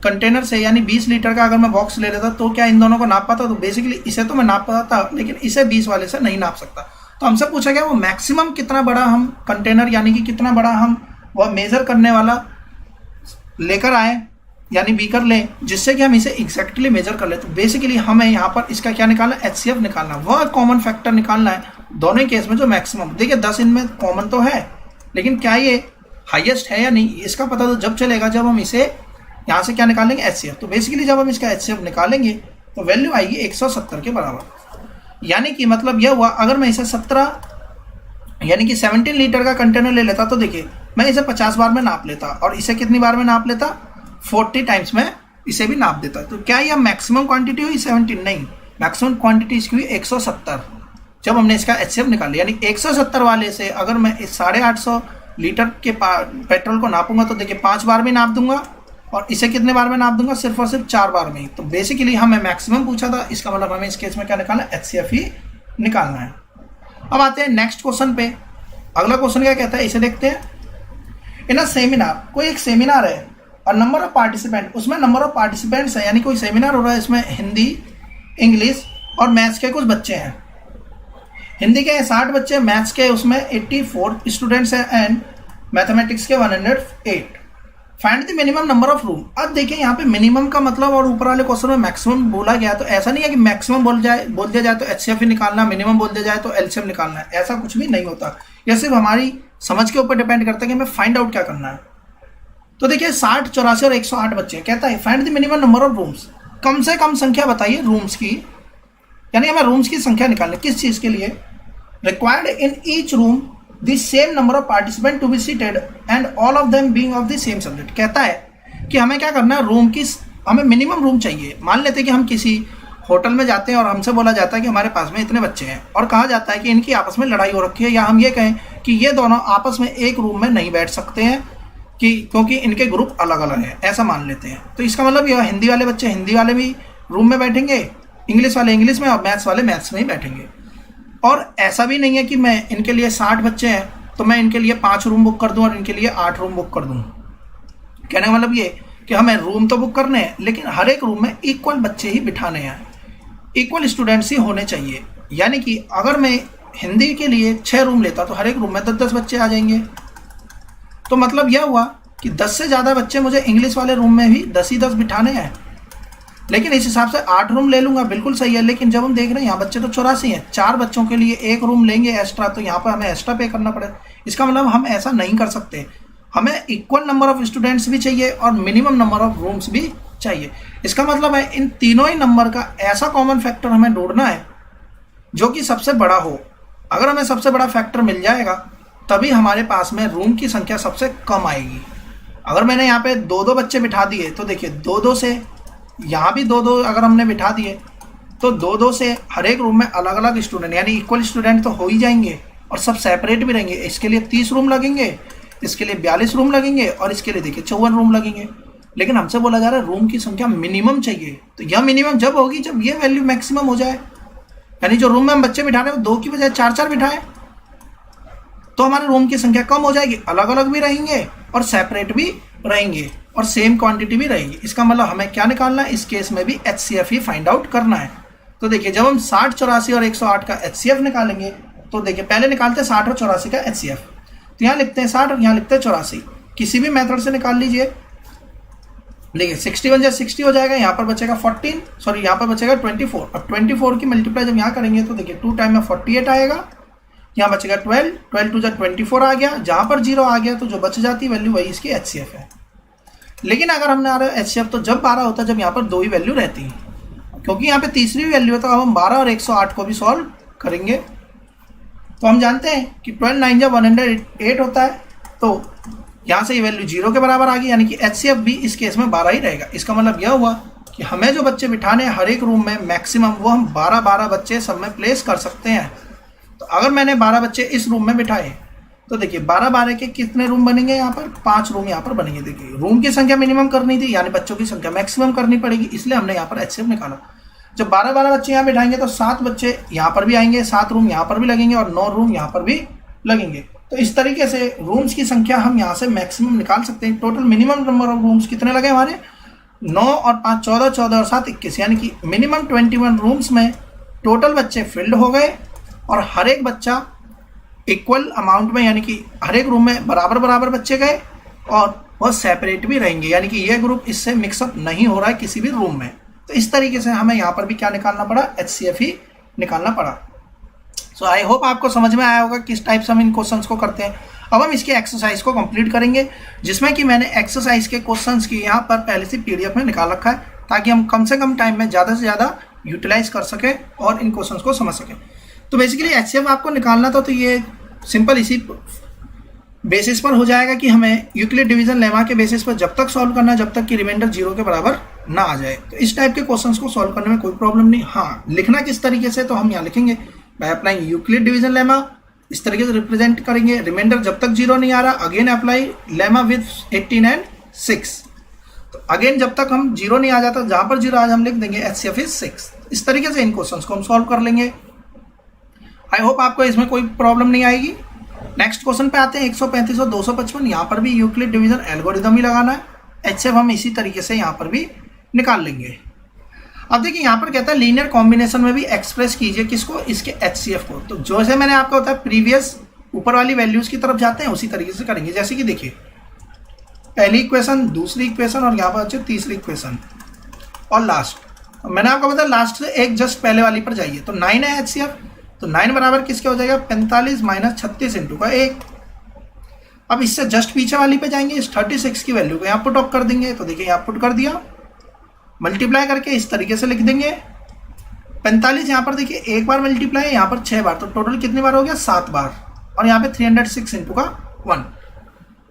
कंटेनर से, यानी 20 लीटर का अगर मैं बॉक्स ले लेता तो क्या इन दोनों को नाप पाता? तो बेसिकली इसे तो मैं नाप पाता, लेकिन इसे 20 वाले से नहीं नाप सकता। तो हमसे पूछा गया वो मैक्सिमम कितना बड़ा हम कंटेनर, यानी कि कितना बड़ा हम वह मेजर करने वाला लेकर आए, यानी बीकर लें, जिससे कि हम इसे एग्जैक्टली मेजर कर ले। तो बेसिकली हमें यहाँ पर इसका क्या निकालना है, HCF निकालना, वह कॉमन फैक्टर निकालना है दोनों ही केस में जो मैक्सिमम। देखिए 10 इनमें कॉमन तो है, लेकिन क्या ये हाईएस्ट है या नहीं, इसका पता तो जब चलेगा जब हम इसे यहाँ से क्या निकालेंगे, HCF। तो बेसिकली जब हम इसका HCF निकालेंगे तो वैल्यू आएगी 170 के बराबर। यानी कि मतलब यह हुआ अगर मैं इसे 17 यानी कि 17 लीटर का कंटेनर ले लेता तो देखिए मैं इसे 50 बार में नाप लेता और इसे कितनी बार में नाप लेता, 40 टाइम्स में इसे भी नाप देता। तो क्या यह मैक्सिमम क्वांटिटी हुई 17? नहीं, मैक्सिमम क्वांटिटी इसकी हुई 170 जब हमने इसका HCF निकाल लिया। यानी 170 वाले से अगर मैं इस 850 लीटर के पेट्रोल को नापूंगा तो देखिए 5 बार में नाप दूंगा और इसे कितने बार में नाप दूंगा, सिर्फ और सिर्फ 4 बार में ही। तो बेसिकली हमें मैक्सिमम पूछा था, इसका मतलब हमें इस केस में क्या निकालना है, HCF ही निकालना है। अब आते हैं नेक्स्ट क्वेश्चन पे। अगला क्वेश्चन क्या कहता है इसे देखते हैं। इन अ सेमिनार, कोई एक सेमिनार है और नंबर ऑफ पार्टिसिपेंट, उसमें नंबर ऑफ पार्टिसिपेंट्स है, यानी कोई सेमिनार हो रहा है, इसमें हिंदी, इंग्लिश और मैथ्स के कुछ बच्चे हैं। हिंदी के 60 बच्चे, मैथ्स के उसमें 84 स्टूडेंट्स हैं एंड मैथमेटिक्स के 108। Find the minimum number of room. अब देखिए यहाँ पे मिनिमम का मतलब और ऊपर वाले क्वेश्चन में मैक्सिमम बोला गया, तो ऐसा नहीं है कि मैक्सिमम बोल दिया जाए तो HCF ही निकालना, मिनिमम बोल दिया जाए तो LCM निकालना है, ऐसा कुछ भी नहीं होता। यह सिर्फ हमारी समझ के ऊपर डिपेंड करता है कि हमें फाइंड आउट क्या करना है। तो देखिए 60, 84 और 108 बच्चे, कहता है find the minimum number of rooms. कम से कम संख्या बताइए रूम्स की, यानी हमें रूम्स की संख्या निकालनी, किस चीज़ के लिए, required in each room the same number of participant to be seated and all of them being of the same subject। कहता है कि हमें क्या करना है, रूम की हमें मिनिमम रूम चाहिए। मान लेते हैं कि हम किसी होटल में जाते हैं और हमसे बोला जाता है कि हमारे पास में इतने बच्चे हैं और कहा जाता है कि इनकी आपस में लड़ाई हो रखी है, या हम ये कहें कि ये दोनों आपस में एक रूम में नहीं बैठ सकते हैं, कि क्योंकि इनके ग्रुप अलग अलग हैं, ऐसा मान लेते हैं। तो इसका मतलब यह हिंदी वाले बच्चे हिंदी वाले भी रूम में बैठेंगे, इंग्लिश वाले इंग्लिश में और मैथ्स वाले मैथ्स में ही बैठेंगे। और ऐसा भी नहीं है कि मैं इनके लिए 60 बच्चे हैं तो मैं इनके लिए 5 रूम बुक कर दूं और इनके लिए 8 रूम बुक कर दूं। कहने का मतलब ये कि हमें रूम तो बुक करने हैं लेकिन हर एक रूम में इक्वल बच्चे ही बिठाने हैं, इक्वल स्टूडेंट्स ही होने चाहिए। यानी कि अगर मैं हिंदी के लिए 6 रूम लेता तो हर एक रूम में 10-10 बच्चे आ जाएंगे। तो मतलब यह हुआ कि 10 से ज़्यादा बच्चे मुझे इंग्लिश वाले रूम में भी 10 ही 10 बिठाने हैं। लेकिन इस हिसाब से 8 रूम ले लूँगा, बिल्कुल सही है। लेकिन जब हम देख रहे हैं यहाँ बच्चे तो 84 हैं, 4 बच्चों के लिए 1 रूम लेंगे एक्स्ट्रा, तो यहाँ पर हमें एक्स्ट्रा पे करना पड़ेगा। इसका मतलब हम ऐसा नहीं कर सकते, हमें इक्वल नंबर ऑफ स्टूडेंट्स भी चाहिए और मिनिमम नंबर ऑफ रूम्स भी चाहिए। इसका मतलब है इन तीनों ही नंबर का ऐसा कॉमन फैक्टर हमें ढूंढना है जो कि सबसे बड़ा हो। अगर हमें सबसे बड़ा फैक्टर मिल जाएगा तभी हमारे पास में रूम की संख्या सबसे कम आएगी। अगर मैंने यहाँ पे 2-2 बच्चे बिठा दिए तो देखिए 2-2 से यहाँ भी 2-2 अगर हमने बिठा दिए तो 2-2 से हर एक रूम में अलग अलग स्टूडेंट यानी इक्वल स्टूडेंट तो हो ही जाएंगे और सब सेपरेट भी रहेंगे। इसके लिए 30 रूम लगेंगे, इसके लिए 42 रूम लगेंगे और इसके लिए देखिए 54 रूम लगेंगे। लेकिन हमसे बोला जा रहा है रूम की संख्या मिनिमम चाहिए। तो यह मिनिमम जब होगी जब ये वैल्यू मैक्सिमम हो जाए, यानी जो रूम में हम बच्चे बिठा रहे हैं 2 की बजाय 4-4 बिठाएं तो हमारे रूम की संख्या कम हो जाएगी, अलग अलग भी रहेंगे और सेपरेट भी रहेंगे और सेम क्वांटिटी भी रहेगी। इसका मतलब हमें क्या निकालना है, इस केस में भी HCF ही फाइंड आउट करना है। तो देखिए जब हम 60, 84 और 108 का HCF निकालेंगे तो देखिए पहले निकालते हैं 60 और 84 का HCF। तो यहाँ लिखते हैं 60 और यहाँ लिखते हैं 84, किसी भी मेथड से निकाल लीजिए। देखिए 61 या 60 हो जाएगा, यहाँ पर बचेगा 14, सॉरी यहाँ पर बचेगा 24। अब 24 की मल्टीप्लाई जब यहाँ करेंगे तो देखिए 2 टाइम में 48 आएगा, यहाँ बचेगा 12, 12 टू 24 आ गया। जहाँ पर 0 आ गया तो जो बच जाती वैल्यू वही इसकी HCF है। लेकिन अगर हमने आ रहा है HCF तो जब 12 होता है जब यहाँ पर 2 ही वैल्यू रहती है, क्योंकि यहाँ पे तीसरी वैल्यू है। तो अब हम 12 और 108 को भी सॉल्व करेंगे। तो हम जानते हैं कि 12 9 जब 108 होता है तो यहाँ से ये वैल्यू 0 के बराबर आ गई, यानी कि HCF भी इस केस में 12 ही रहेगा। इसका मतलब यह हुआ कि हमें जो बच्चे बिठाने हैं हर एक रूम में मैक्सिमम वो हम 12-12 बच्चे सब में प्लेस कर सकते हैं। तो अगर मैंने 12 बच्चे इस रूम में बिठाए तो देखिए 12-12 के कितने रूम बनेंगे, यहाँ पर 5 रूम यहाँ पर बनेंगे। देखिए रूम की संख्या मिनिमम करनी थी यानी बच्चों की संख्या मैक्सिमम करनी पड़ेगी, इसलिए हमने यहाँ पर HCF निकाला। जब 12-12 बच्चे यहाँ बिठाएंगे तो 7 बच्चे यहाँ पर भी आएंगे, 7 रूम यहाँ पर भी लगेंगे और 9 रूम यहाँ पर भी लगेंगे। तो इस तरीके से रूम्स की संख्या हम यहाँ से मैक्सिमम निकाल सकते हैं। Total minimum number of rooms कितने लगे हमारे, 9 और 5 14, 14 और 7 21, यानी कि मिनिमम 21 रूम्स में टोटल बच्चे फिल्ड हो गए और हर एक बच्चा इक्वल अमाउंट में, यानी कि हर एक रूम में बराबर बराबर बच्चे गए और वह सेपरेट भी रहेंगे, यानी कि यह ग्रुप इससे मिक्सअप नहीं हो रहा है किसी भी रूम में। तो इस तरीके से हमें यहाँ पर भी क्या निकालना पड़ा, HCF ही निकालना पड़ा। सो आई होप आपको समझ में आया होगा किस टाइप से हम इन क्वेश्चंस को करते हैं। अब हम इसके एक्सरसाइज को कंप्लीट करेंगे, जिसमें कि मैंने एक्सरसाइज के क्वेश्चंस की यहाँ पर पहले से PDF में निकाल रखा है, ताकि हम कम से कम टाइम में ज़्यादा से ज़्यादा यूटिलाइज कर सकें और इन क्वेश्चंस को समझ सकें। तो बेसिकली HCF आपको निकालना था, तो ये सिंपल इसी बेसिस पर हो जाएगा कि हमें यूक्लिड डिवीजन लेमा के बेसिस पर जब तक सॉल्व करना है जब तक कि रिमाइंडर 0 के बराबर ना आ जाए। तो इस टाइप के क्वेश्चंस को सॉल्व करने में कोई प्रॉब्लम नहीं। हाँ, लिखना किस तरीके से, तो हम यहाँ लिखेंगे by applying Euclid division lemma, इस तरीके से रिप्रेजेंट करेंगे। रिमाइंडर जब तक 0 नहीं आ रहा, again apply lemma with 18 and 6। तो अगेन जब तक हम 0 नहीं आ जाता, जहाँ पर 0 आज हम लिख देंगे HCF इज 6। इस तरीके से इन क्वेश्चंस को हम सॉल्व कर लेंगे। आई होप आपको इसमें कोई प्रॉब्लम नहीं आएगी। नेक्स्ट क्वेश्चन पे आते हैं 135 और 255। यहाँ पर भी यूक्लिड डिवीजन एल्गोरिदम ही लगाना है। HCF हम इसी तरीके से यहाँ पर भी निकाल लेंगे। अब देखिए यहाँ पर कहता है लीनियर कॉम्बिनेशन में भी एक्सप्रेस कीजिए किसको, इसके HCF को। तो जैसे मैंने आपको बताया प्रीवियस ऊपर वाली वैल्यूज की तरफ जाते हैं उसी तरीके से करेंगे। जैसे कि देखिए पहली इक्वेशन, दूसरी इक्वेशन और यहाँ पर अच्छे तीसरी इक्वेशन और लास्ट। मैंने आपको बताया लास्ट से एक जस्ट पहले वाली पर जाइए। तो 9 है HCF, तो 9 बराबर किसके हो जाएगा, 45 - 36 इंटू का 1। अब इससे जस्ट पीछे वाली पे जाएंगे, इस 36 की वैल्यू को यहाँ पुट ऑफ कर देंगे। तो देखिए यहाँ पुट कर दिया, मल्टीप्लाई करके इस तरीके से लिख देंगे। 45 यहाँ पर देखिए एक बार मल्टीप्लाई, यहाँ पर 6 बार, तो टोटल कितनी बार हो गया, 7 बार। और यहाँ पे 306 इंटू का 1।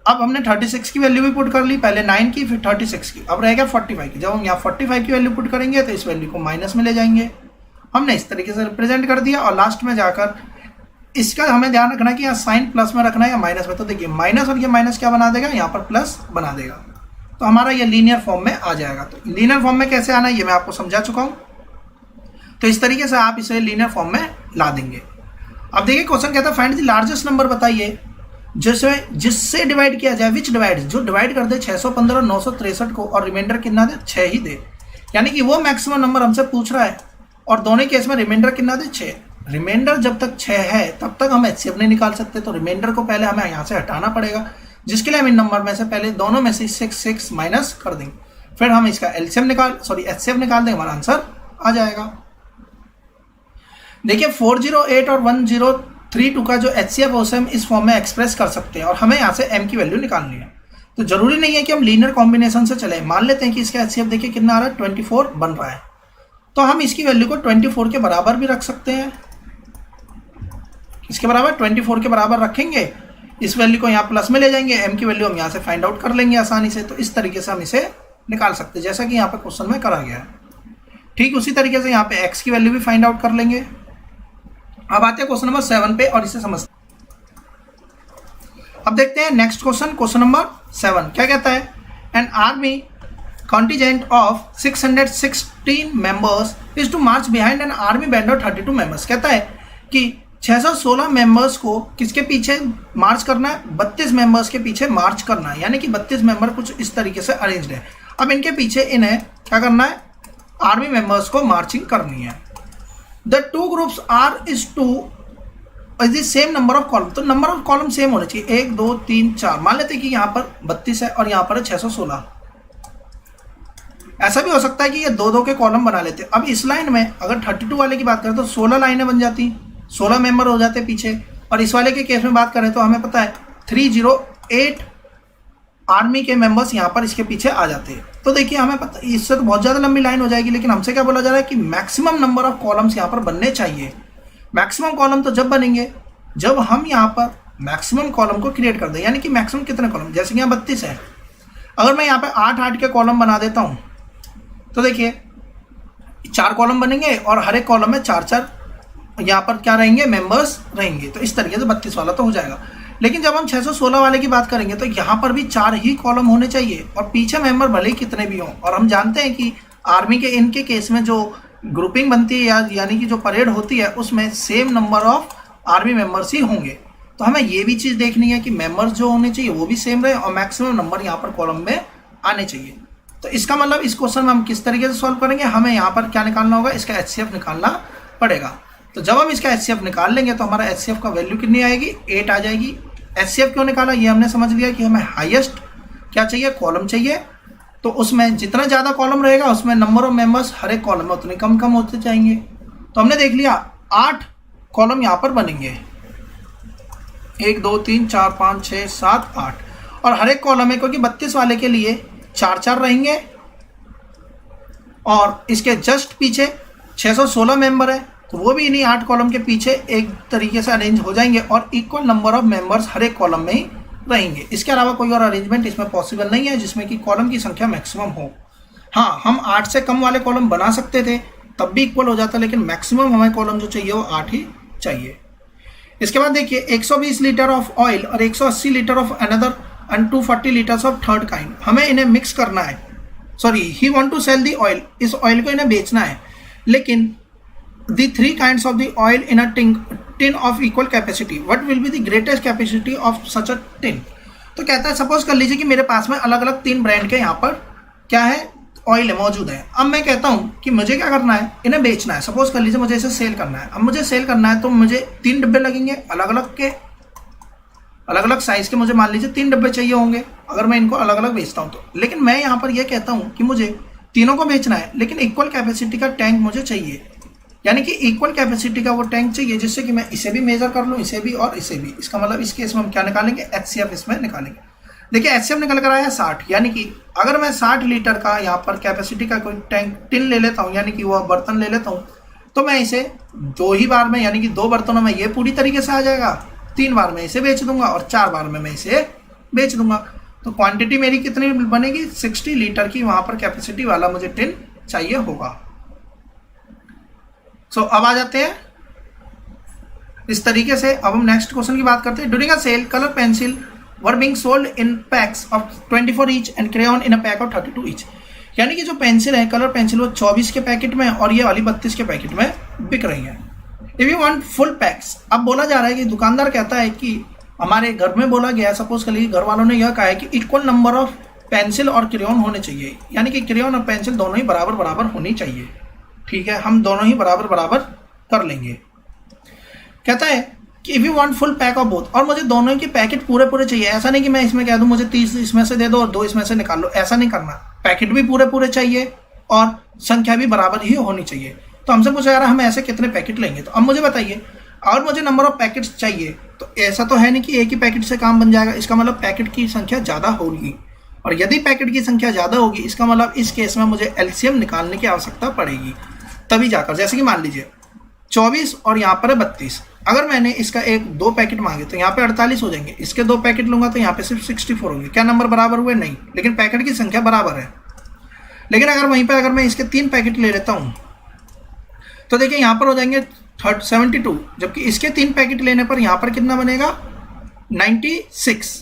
अब हमने 36 की वैल्यू भी पुट कर ली, पहले 9 की फिर 36 की, अब रहेगा 45 की। जब हम यहाँ 45 की वैल्यू पुट करेंगे तो इस वैल्यू को माइनस में ले जाएंगे। हमने इस तरीके से रिप्रेजेंट कर दिया और लास्ट में जाकर इसका हमें ध्यान रखना है कि यहाँ साइन प्लस में रखना है या माइनस में। तो देखिए माइनस और ये माइनस क्या बना देगा, यहाँ पर प्लस बना देगा, तो हमारा ये लीनियर फॉर्म में आ जाएगा। तो लीनियर फॉर्म में कैसे आना है ये मैं आपको समझा चुका हूँ। तो इस तरीके से आप इसे लीनियर फॉर्म में ला देंगे। अब देखिए क्वेश्चन कहता है फाइंड द लार्जेस्ट नंबर बताइए जिससे डिवाइड किया जाए, विच डिवाइड, जो डिवाइड कर दे 615 963 को और रिमाइंडर कितना दे, 6 ही दे। यानी कि वो मैक्सिमम नंबर हमसे पूछ रहा है और दोनों केस में रिमाइंडर कितना दे, 6। रिमाइंडर जब तक 6 है तब तक हम एचसीएफ नहीं निकाल सकते, तो रिमाइंडर को पहले हमें यहाँ से हटाना पड़ेगा, जिसके लिए हम इन नंबर में से पहले दोनों में से 6 माइनस कर देंगे, फिर हम इसका एचसीएफ निकाल देंगे, हमारा आंसर आ जाएगा। देखिए 408 और 1032 का जो एचसीएफ है उसे हम इस फॉर्म में एक्सप्रेस कर सकते हैं और हमें यहाँ से एम की वैल्यू निकालनी है। तो जरूरी नहीं है कि हम लीनियर कॉम्बिनेशन से चले। मान लेते हैं कि इसका एचसीएफ देखिए कितना आ रहा है, 24 बन रहा है, तो हम इसकी वैल्यू को 24 के बराबर भी रख सकते हैं। इसके बराबर 24 के बराबर रखेंगे, इस वैल्यू को यहाँ प्लस में ले जाएंगे, एम की वैल्यू हम यहाँ से फाइंड आउट कर लेंगे आसानी से। तो इस तरीके से हम इसे निकाल सकते हैं जैसा कि यहाँ पे क्वेश्चन में करा गया है। ठीक उसी तरीके से यहाँ पे एक्स की वैल्यू भी फाइंड आउट कर लेंगे। अब आते हैं क्वेश्चन नंबर 7 पे और इसे समझते हैं। अब देखते हैं नेक्स्ट क्वेश्चन, क्वेश्चन नंबर 7 क्या कहता है, an army contingent of 616 members is to march behind an army band of 32 members। कहता है कि 616 मेंबर्स को किसके पीछे मार्च करना है, 32 मेंबर्स के पीछे मार्च करना है। यानी कि 32 मेंबर कुछ इस तरीके से अरेंज्ड है। अब इनके पीछे इन्हें क्या करना है, आर्मी मेंबर्स को मार्चिंग करनी है। The two groups are is to the same number of column. तो नंबर ऑफ कॉलम सेम होने चाहिए, 1 2 3 4। मान लेते हैं कि यहाँ पर 32 है और यहाँ पर है 616। ऐसा भी हो सकता है कि ये 2 2 के कॉलम बना लेते। अब इस लाइन में अगर 32 वाले की बात करें तो 16 लाइनें बन जाती, 16 मेंबर हो जाते पीछे। और इस वाले के केस में बात करें तो हमें पता है 308 आर्मी के मेंबर्स यहाँ पर इसके पीछे आ जाते हैं। तो देखिए हमें पता, इससे तो बहुत ज़्यादा लंबी लाइन हो जाएगी, लेकिन हमसे क्या बोला जा रहा है कि मैक्सिमम नंबर ऑफ कॉलम्स यहाँ पर बनने चाहिए। मैक्सिमम कॉलम तो जब बनेंगे जब हम यहाँ पर मैक्सिमम कॉलम को क्रिएट कर दें। यानी कि मैक्सिमम कितने कॉलम, जैसे कि यहाँ 32 है, अगर मैं यहाँ पर 8 के कॉलम बना देता हूँ तो देखिए 4 कॉलम बनेंगे और हर एक कॉलम में 4 यहाँ पर क्या रहेंगे, मेंबर्स रहेंगे। तो इस तरीके से 32 वाला तो हो जाएगा। लेकिन जब हम 616 वाले की बात करेंगे तो यहाँ पर भी 4 ही कॉलम होने चाहिए और पीछे मेंबर भले ही कितने भी हों। और हम जानते हैं कि आर्मी के इनके केस में जो ग्रुपिंग बनती है यानी कि जो परेड होती है उसमें same number of army members ही होंगे। तो हमें ये भी चीज़ देखनी है कि मेंबर्स जो होने चाहिए वो भी सेम रहे और मैक्सिमम नंबर यहाँ पर कॉलम में आने चाहिए। तो इसका मतलब इस क्वेश्चन में हम किस तरीके से सॉल्व करेंगे, हमें यहाँ पर क्या निकालना होगा, इसका एचसीएफ निकालना पड़ेगा। तो जब हम इसका एचसीएफ निकाल लेंगे तो हमारा एचसीएफ का वैल्यू कितनी आएगी, 8 आ जाएगी। एचसीएफ क्यों निकाला ये हमने समझ लिया कि हमें हाईएस्ट क्या चाहिए, कॉलम चाहिए। तो उसमें जितना ज़्यादा कॉलम रहेगा उसमें नंबर ऑफ मेंबर्स हर एक कॉलम में उतने कम कम होते जाएंगे। तो हमने देख लिया 8 कॉलम यहाँ पर बनेंगे, 1 2 3 4 5 6 7 8 और हर एक कॉलम में, क्योंकि 32 वाले के लिए 4 रहेंगे और इसके जस्ट पीछे 616 मेंबर है तो वो भी इन्हीं 8 कॉलम के पीछे एक तरीके से अरेंज हो जाएंगे और इक्वल नंबर ऑफ मेंबर्स हर एक कॉलम में ही रहेंगे। इसके अलावा कोई और अरेंजमेंट इसमें पॉसिबल नहीं है जिसमें कि कॉलम की संख्या मैक्सिमम हो। हाँ, हम 8 से कम वाले कॉलम बना सकते थे तब भी इक्वल हो जाता, लेकिन मैक्सिमम हमें कॉलम जो चाहिए वो 8 ही चाहिए। इसके बाद देखिए 120 लीटर ऑफ ऑयल और 180 litre of another and 240 litres of third kind. हमें इन्हें मिक्स करना है, sorry he want to sell the oil, इस ऑयल को इन्हें बेचना है। लेकिन the 3 kinds of the oil in a tin of equal capacity, what will be the greatest capacity of such a tin. तो कहता है सपोज कर लीजिए कि मेरे पास में अलग अलग 3 ब्रांड के यहाँ पर क्या है, ऑयल है, मौजूद है। अब मैं कहता हूँ कि मुझे क्या करना है, इन्हें बेचना है। सपोज कर लीजिए मुझे इसे सेल करना है। अब मुझे सेल करना है तो मुझे 3 डिब्बे लगेंगे अलग अलग के, अलग अलग साइज के। मुझे मान लीजिए 3 डिब्बे चाहिए होंगे अगर मैं इनको अलग अलग बेचता हूँ तो। लेकिन मैं यहाँ पर यह कहता हूँ कि मुझे तीनों को बेचना है लेकिन इक्वल कैपेसिटी का टैंक मुझे चाहिए। यानी कि इक्वल कैपेसिटी का वो टैंक चाहिए जिससे कि मैं इसे भी मेजर कर लूँ, इसे भी और इसे भी। इसका मतलब इस केस में हम क्या निकालेंगे, एचसीएफ इसमें निकालेंगे। देखिए एचसीएफ निकल कर आया 60, यानी कि अगर मैं 60 लीटर का यहाँ पर कैपेसिटी का कोई टैंक टिन ले लेता हूँ, यानी कि वह बर्तन ले लेता हूँ, तो मैं इसे 2 ही बार में, यानी कि 2 बर्तनों में ये पूरी तरीके से आ जाएगा, 3 बार में इसे बेच दूंगा और 4 बार में मैं इसे बेच दूंगा। तो क्वांटिटी मेरी कितनी बनेगी, 60 लीटर की वहाँ पर कैपेसिटी वाला मुझे टिन चाहिए होगा। सो अब आ जाते हैं इस तरीके से अब हम नेक्स्ट क्वेश्चन की बात करते हैं। During a sale colour pencil were being sold in packs of 24 each and crayon in a pack of 32 each. यानी कि जो पेंसिल है कलर पेंसिल वो 24 के पैकेट में और ये वाली 32 के पैकेट में बिक रही है। If you want full PACS, अब बोला जा रहा है कि दुकानदार कहता है कि हमारे घर में बोला गया, सपोज कर लीजिए घर वालों ने यह कहा है कि इक्वल नंबर ऑफ पेंसिल और क्रेयॉन होने चाहिए, यानी कि क्रेयॉन और पेंसिल दोनों ही बराबर बराबर होनी चाहिए। ठीक है, हम दोनों ही बराबर बराबर कर लेंगे। कहता है कि if you want full pack of both, और मुझे दोनों के पैकेट पूरे पूरे चाहिए। ऐसा नहीं कि मैं इसमें कह दूं मुझे 30 इसमें से दे दो और 2 इसमें से निकाल लो, ऐसा नहीं करना। पैकेट भी पूरे पूरे चाहिए और संख्या भी बराबर ही होनी चाहिए। तो हमसे पूछा जा रहा है हम ऐसे कितने पैकेट लेंगे। तो अब मुझे बताइए, और मुझे नंबर ऑफ पैकेट्स चाहिए, तो ऐसा तो है नहीं कि एक ही पैकेट से काम बन जाएगा। इसका मतलब पैकेट की संख्या ज़्यादा होगी, और यदि पैकेट की संख्या ज़्यादा होगी इसका मतलब इस केस में मुझे एलसीएम निकालने की आवश्यकता पड़ेगी, तभी जाकर। जैसे कि मान लीजिए 24 और यहाँ पर है 32, अगर मैंने इसका 2 पैकेट मांगे तो यहाँ पे 48 हो जाएंगे। इसके 2 पैकेट लूंगा तो यहाँ पे सिर्फ 64 होंगे। क्या नंबर बराबर हुए? नहीं, लेकिन पैकेट की संख्या बराबर है। लेकिन अगर वहीं पर अगर मैं इसके 3 पैकेट ले लेता हूँ तो देखिए यहाँ पर हो जाएंगे 72, जबकि इसके 3 पैकेट लेने पर यहाँ पर कितना बनेगा? 96।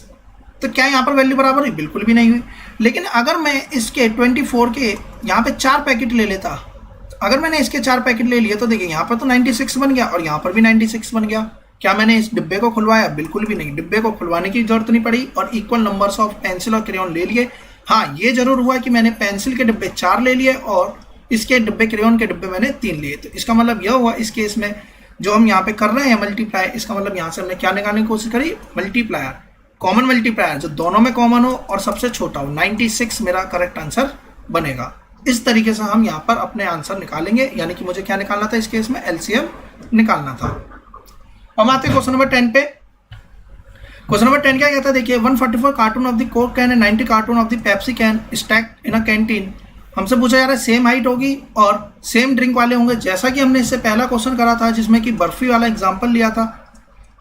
तो क्या यहाँ पर वैल्यू बराबर हुई? बिल्कुल भी नहीं हुई। लेकिन अगर मैं इसके 24 के यहाँ पे 4 पैकेट ले लेता, अगर मैंने इसके 4 पैकेट ले लिए तो देखिए यहाँ पर तो 96 बन गया और यहाँ पर भी 96 बन गया। क्या मैंने इस डिब्बे को खुलवाया? बिल्कुल भी नहीं, डिब्बे को खुलवाने की जरूरत नहीं पड़ी और इक्वल नंबर्स ऑफ पेंसिल और क्रेयॉन ले लिए। हाँ, ये जरूर हुआ कि मैंने पेंसिल के डिब्बे 4 ले लिए और इसके डिब्बे क्रेयॉन के डिब्बे मैंने 3 लिए। तो इसका मतलब यह हुआ इस केस में जो हम यहाँ पे कर रहे हैं मल्टीप्लाई, इसका मतलब यहाँ से हमने क्या निकालने की कोशिश करी? मल्टीप्लायर, कॉमन मल्टीप्लायर जो दोनों में कॉमन हो और सबसे छोटा हो। 96 मेरा करेक्ट आंसर बनेगा। इस तरीके से हम यहाँ पर अपने आंसर निकालेंगे, यानी कि मुझे क्या निकालना था इस केस में? एलसीएम निकालना था। अब आते हैं क्वेश्चन नंबर 10 पे। क्वेश्चन नंबर 10 क्या कहता है? देखिए 144 cartoon of the Coke can and 90 cartoon of the Pepsi can stacked in a canteen. हमसे पूछा जा रहा है सेम हाइट होगी और सेम ड्रिंक वाले होंगे, जैसा कि हमने इससे पहला क्वेश्चन करा था जिसमें कि बर्फी वाला एग्जांपल लिया था।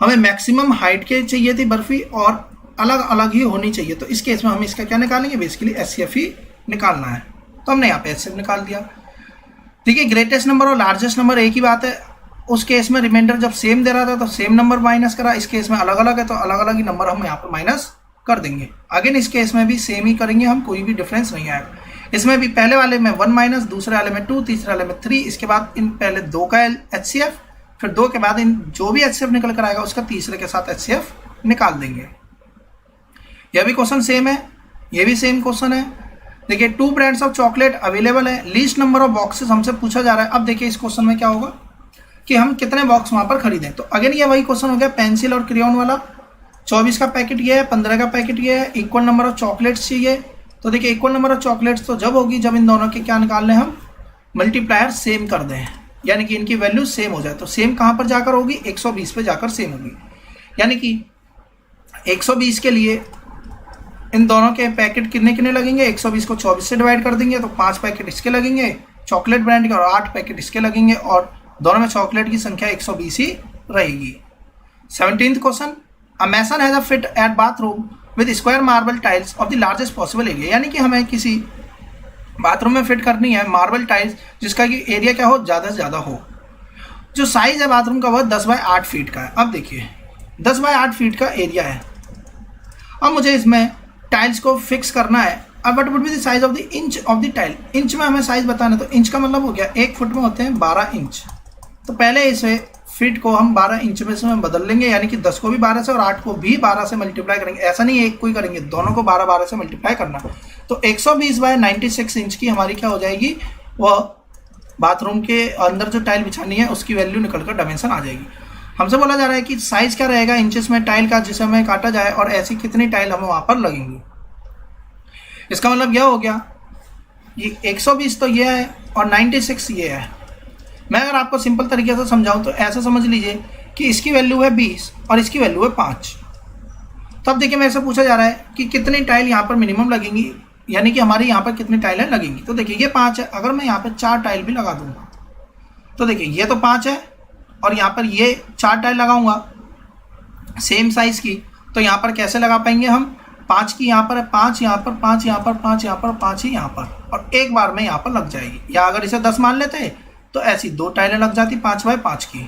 हमें मैक्सिमम हाइट के चाहिए थी बर्फी और अलग अलग ही होनी चाहिए। तो इस केस में हम इसका क्या निकालेंगे? बेसिकली एचसीएफ ही निकालना है। तो हमने यहाँ पे एचसीएफ निकाल दिया। देखिए ग्रेटेस्ट नंबर और लार्जेस्ट नंबर एक ही बात है। उस केस में रिमाइंडर जब सेम दे रहा था तो सेम नंबर माइनस करा, इस केस में अलग अलग है तो अलग अलग ही नंबर हम यहाँ पर माइनस कर देंगे। अगेन इस केस में भी सेम ही करेंगे हम, कोई भी डिफरेंस नहीं आएगा। इसमें भी पहले वाले में 1 माइनस, दूसरे वाले में 2, तीसरे वाले में 3, इसके बाद इन पहले 2 का एचसीएफ, फिर 2 के बाद इन जो भी एचसीएफ निकल कर आएगा उसका तीसरे के साथ एचसीएफ निकाल देंगे। यह भी क्वेश्चन सेम है, ये भी सेम क्वेश्चन है। देखिए 2 ब्रांड्स ऑफ चॉकलेट अवेलेबल है, लीस्ट नंबर ऑफ बॉक्सेस हमसे पूछा जा रहा है। अब देखिए इस क्वेश्चन में क्या होगा कि हम कितने बॉक्स वहां पर खरीदें। तो अगेन ये वही क्वेश्चन हो गया पेंसिल और क्रेयॉन वाला। 24 का पैकेट ये है, 15 का पैकेट ये है, इक्वल नंबर ऑफ चॉकलेट्स चाहिए। तो देखिए इक्वल नंबर ऑफ चॉकलेट्स तो जब होगी जब इन दोनों के क्या निकालने हम मल्टीप्लायर सेम कर दें, यानी कि इनकी वैल्यू सेम हो जाए। तो सेम कहाँ पर जाकर होगी? 120 पे जाकर सेम होगी। यानी कि 120 के लिए इन दोनों के पैकेट कितने कितने लगेंगे? 120 को 24 से डिवाइड कर देंगे तो 5 पैकेट इसके लगेंगे चॉकलेट ब्रांड के और 8 पैकेट इसके लगेंगे और दोनों में चॉकलेट की संख्या 120 ही रहेगी। 17th question, a mason has a fit at bathroom with square marble tiles of the largest possible area. यानी कि हमें किसी बाथरूम में फिट करनी है मार्बल टाइल्स जिसका कि एरिया क्या हो? ज़्यादा से ज़्यादा हो। जो साइज है बाथरूम का वह 10 बाय 8 फीट का है। अब देखिए 10 बाय 8 फीट का एरिया है। अब मुझे इसमें टाइल्स को फिक्स करना है। अब what would be the size of the inch of the tile? Inch में हमें साइज बताना है तो इंच का मतलब हो गया 1 फुट में होते हैं 12 इंच। तो पहले इसे फीट को हम 12 इंच में से बदल लेंगे, यानी कि 10 को भी 12 से और 8 को भी 12 से मल्टीप्लाई करेंगे। ऐसा नहीं एक को ही करेंगे, दोनों को 12 से मल्टीप्लाई करना। तो 120 बाय 96 इंच की हमारी क्या हो जाएगी? वह बाथरूम के अंदर जो टाइल बिछानी है उसकी वैल्यू निकलकर डायमेंशन आ जाएगी। हमसे बोला जा रहा है कि साइज क्या रहेगा इंचेस में टाइल का जिसे हमें काटा जाए और ऐसी कितनी टाइल हमें वहाँ पर लगेंगी। इसका मतलब यह हो गया ये 120 तो ये है और 96 ये है। मैं अगर आपको सिंपल तरीके से समझाऊं तो ऐसा समझ लीजिए कि इसकी वैल्यू है 20 और इसकी वैल्यू है 5। तो अब देखिए मेरे से पूछा जा रहा है कि कितनी टाइल यहाँ पर मिनिमम लगेंगी, यानी कि हमारी यहाँ पर कितनी टाइलें लगेंगी। तो देखिए ये 5 है, अगर मैं यहाँ पर 4 टाइल भी लगा दूंगा तो देखिए ये तो 5 है और यहाँ पर ये 4 टाइल लगाऊंगा सेम साइज की, तो यहाँ पर कैसे लगा पाएंगे हम? 5 की यहाँ पर है, 5 यहाँ पर, 5 यहाँ पर, 5 यहाँ पर, 5 ही यहाँ पर और एक बार में यहाँ पर लग जाएगी। या अगर इसे 10 मान लेते तो ऐसी 2 टाइलें लग जाती 5 बाय 5 की।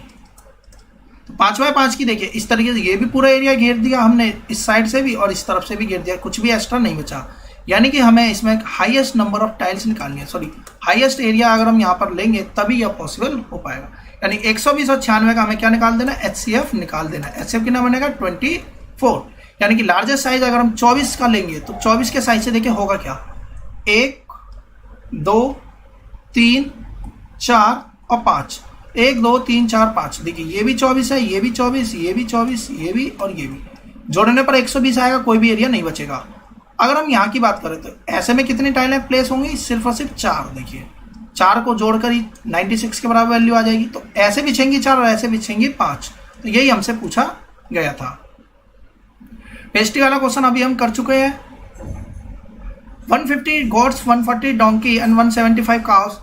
तो 5x5 की देखिए इस तरीके से ये भी पूरा एरिया घेर दिया हमने, इस साइड से भी और इस तरफ से भी घेर दिया, कुछ भी एक्स्ट्रा नहीं बचा। यानी कि हमें इसमें हाईएस्ट नंबर ऑफ टाइल्स निकालनी है, सॉरी हाईएस्ट एरिया अगर हम यहाँ पर लेंगे तभी यह पॉसिबल हो पाएगा। यानी 120 और 96 का हमें क्या निकाल देना है, HCF निकाल देना है। HCF कितना बनेगा 24। यानी कि लार्जेस्ट साइज अगर हम 24 का लेंगे तो 24 के साइज से देखिए होगा क्या, 1 2 3 4 और 5, 1 2 3 4 5। देखिए ये भी 24 है, ये भी 24, ये भी 24, ये भी और ये भी, जोड़ने पर 120 आएगा, कोई भी एरिया नहीं बचेगा। अगर हम यहाँ की बात करें तो ऐसे में कितनी टाइलें प्लेस होंगी, सिर्फ और सिर्फ 4। देखिए 4 को जोड़कर ही 96 के बराबर वैल्यू आ जाएगी। तो ऐसे बिछेंगी 4 और ऐसे बिछेंगी 5। तो यही हमसे पूछा गया था। पेस्ट्री वाला क्वेश्चन अभी हम कर चुके हैं। 150 goats, 140 donkey and 175 cows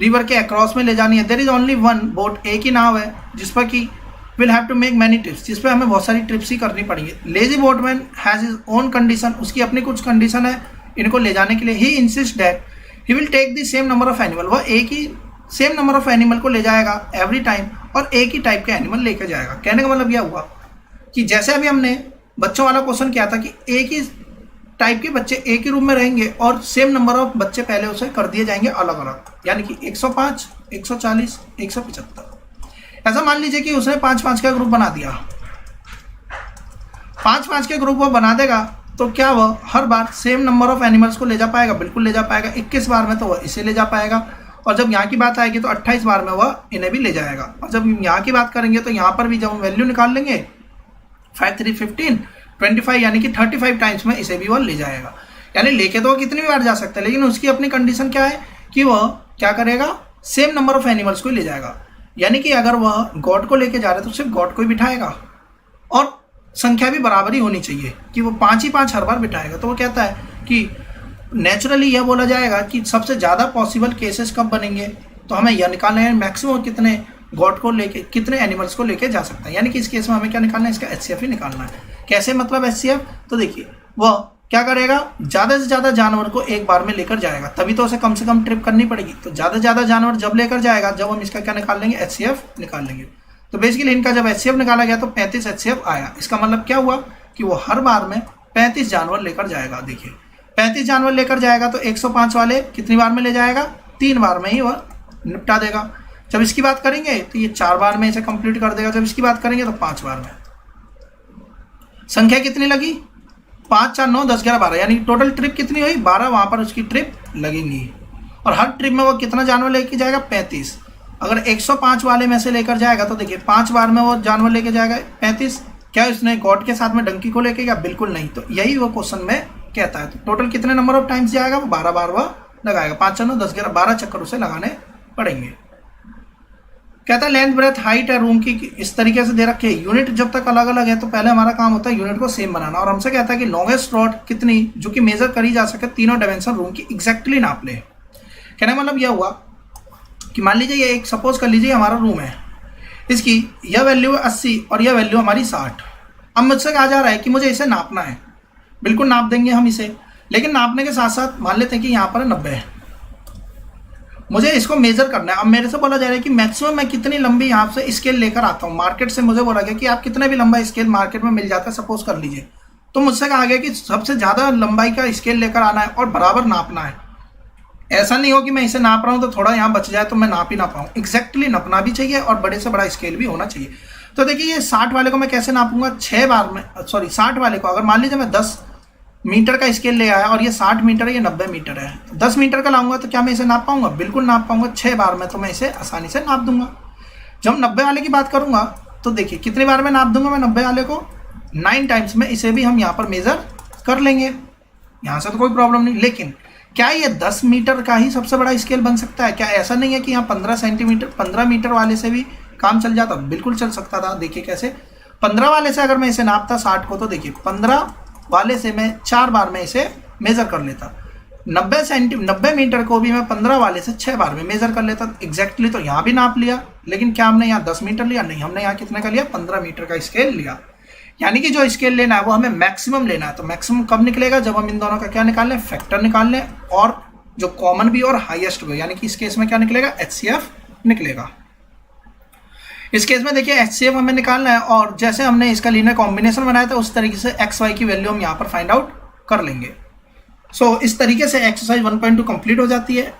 river के अक्रॉस में ले जानी है। There is only one boat, एक ही नाव है जिस पर कि will have to make many trips, जिस पे हमें बहुत सारी ट्रिप्स ही करनी पड़ेंगी। Lazy boatman has his own condition, उसकी अपनी कुछ कंडीशन है इनको ले जाने के लिए। He insist that he will take the same number of animal, वह एक ही सेम नंबर ऑफ एनिमल को ले जाएगा एवरी टाइम और एक ही टाइप के एनिमल लेकर जाएगा। कहने का मतलब यह हुआ कि जैसे अभी हमने बच्चों वाला क्वेश्चन किया था कि एक ही टाइप के बच्चे एक ही रूम में रहेंगे और सेम नंबर ऑफ बच्चे पहले उसे कर दिए जाएंगे अलग अलग, यानी कि 105, 140, 175। ऐसा मान लीजिए कि उसने 5-5 का ग्रुप बना दिया, 5-5 के ग्रुप वो बना देगा तो क्या वह हर बार सेम नंबर ऑफ एनिमल्स को ले जा पाएगा? बिल्कुल ले जा पाएगा। 21 बार में तो वह इसे ले जा पाएगा और जब यहाँ की बात आएगी तो 28 बार में वह इन्हें भी ले जाएगा। और जब यहाँ की बात करेंगे तो यहाँ पर भी जब हम वैल्यू निकाल लेंगे 5 3 15 25, यानी कि 35 टाइम्स में इसे भी वह ले जाएगा। यानी लेके तो वह कितनी बार जा सकता है, लेकिन उसकी अपनी कंडीशन क्या है कि वह क्या करेगा, सेम नंबर ऑफ एनिमल्स को ले जाएगा। यानी कि अगर वह गॉड को लेके जा रहे तो सिर्फ गॉड को ही बिठाएगा और संख्या भी बराबर ही होनी चाहिए कि वो 5 ही 5 हर बार बिठाएगा। तो वो कहता है कि नेचुरली यह बोला जाएगा कि सबसे ज़्यादा पॉसिबल केसेस कब बनेंगे, तो हमें यह निकालना है मैक्सिमम कितने गॉड को लेके, कितने एनिमल्स को लेके जा सकता है। यानी कि इस केस में हमें क्या निकालना है, इसका HCF ही निकालना है। कैसे मतलब HCF, तो देखिए वह क्या करेगा, ज़्यादा से ज़्यादा जानवर को एक बार में लेकर जाएगा, तभी तो उसे कम से कम ट्रिप करनी पड़ेगी। तो ज़्यादा से ज़्यादा जानवर जब लेकर जाएगा, जब हम इसका क्या निकाल लेंगे, HCF निकाल लेंगे। तो बेसिकली इनका जब HCF निकाला गया तो 35 HCF आया। इसका मतलब क्या हुआ कि वो हर बार में 35 जानवर लेकर जाएगा। देखिए 35 जानवर लेकर जाएगा तो 105 वाले कितनी बार में ले जाएगा, 3 बार में ही वह निपटा देगा। जब इसकी बात करेंगे तो ये 4 बार में इसे कंप्लीट कर देगा। जब इसकी बात करेंगे तो 5 बार में। संख्या कितनी लगी, 5 4 9 10 11 12, यानी टोटल ट्रिप कितनी हुई, 12 वहाँ पर उसकी ट्रिप लगेंगी। और हर ट्रिप में वो कितना जानवर लेके जाएगा, 35। अगर 105 वाले में से लेकर जाएगा तो देखिए 5 बार में वो जानवर लेके जाएगा 35। क्या उसने गॉड के साथ में डंकी को लेके गया, बिल्कुल नहीं। तो यही वो क्वेश्चन में कहता है। तो टोटल कितने नंबर ऑफ टाइम्स जाएगा, वो 12 बार वह लगाएगा। 5 4 9 10 11 12 चक्कर उसे लगाने पड़ेंगे। कहता है लेंथ ब्रेथ हाइट है रूम की इस तरीके से दे रखे हैं। यूनिट जब तक अलग अलग है तो पहले हमारा काम होता है यूनिट को सेम बनाना, और हमसे कहता है कि लॉन्गेस्ट रॉड कितनी जो कि मेजर करी जा सके, तीनों डायमेंशन रूम की एग्जैक्टली नाप ले। कहने का मतलब यह हुआ कि मान लीजिए ये एक सपोज कर लीजिए हमारा रूम है, इसकी यह वैल्यू है 80 और यह वैल्यू हमारी 60। अब मुझसे कहा जा रहा है कि मुझे इसे नापना है। बिल्कुल नाप देंगे हम इसे, लेकिन नापने के साथ साथ मान लेते हैं कि यहाँ पर 90 है, मुझे इसको मेजर करना है। अब मेरे से बोला जा रहा है कि मैक्सिमम मैं कितनी लंबी यहाँ से स्केल लेकर आता हूँ। मार्केट से मुझे बोला गया कि आप कितने भी लंबा स्केल मार्केट में मिल जाता है, सपोज कर लीजिए। तो मुझसे कहा गया कि सबसे ज़्यादा लंबाई का स्केल लेकर आना है और बराबर नापना है। ऐसा नहीं हो कि मैं इसे नाप रहा हूँ तो थोड़ा यहाँ बच जाए तो मैं नाप ही ना पाऊँ। एग्जैक्टली नापना भी चाहिए और बड़े से बड़ा स्केल भी होना चाहिए। तो देखिए ये 60 वाले को मैं कैसे नापूंगा, 6 बार में, सॉरी 60 वाले को अगर मान लीजिए मैं 10 मीटर का स्केल ले आया और ये 60 मीटर है, ये 90 मीटर है, 10 मीटर का लाऊंगा तो क्या मैं इसे नाप पाऊंगा, बिल्कुल नाप पाऊंगा। 6 बार में तो मैं इसे आसानी से नाप दूंगा। जब 90 वाले की बात करूंगा तो देखिए कितनी बार में नाप दूंगा मैं 90 वाले को, 9 टाइम्स में इसे भी हम यहाँ पर मेजर कर लेंगे। यहाँ से तो कोई प्रॉब्लम नहीं। लेकिन क्या ये 10 मीटर का ही सबसे बड़ा स्केल बन सकता है? क्या ऐसा नहीं है कि यहाँ 15 सेंटीमीटर 15 मीटर वाले से भी काम चल जाता? बिल्कुल चल सकता था। देखिए कैसे, 15 वाले से अगर मैं इसे नापता 60 को, तो देखिए 15 वाले से मैं 4 बार में इसे मेजर कर लेता। 90 मीटर को भी मैं 15 वाले से 6 बार में मेजर कर लेता एग्जैक्टली। तो यहाँ भी नाप लिया, लेकिन क्या हमने यहाँ 10 मीटर लिया? नहीं, हमने यहाँ कितने का लिया, 15 मीटर का स्केल लिया। यानी कि जो स्केल लेना है वो हमें मैक्सिमम लेना है। तो मैक्सिमम कब निकलेगा, जब हम इन दोनों का क्या निकाल लें, फैक्टर निकाल लें, और जो कॉमन भी और हाईएस्ट भी, यानी कि इस केस में क्या निकलेगा, HCF निकलेगा। इस केस में देखिए HCF हमें निकालना है और जैसे हमने इसका लीनियर कॉम्बिनेशन बनाया था उस तरीके से एक्स वाई की वैल्यू हम यहाँ पर फाइंड आउट कर लेंगे। सो इस तरीके से एक्सरसाइज 1.2 कंप्लीट हो जाती है।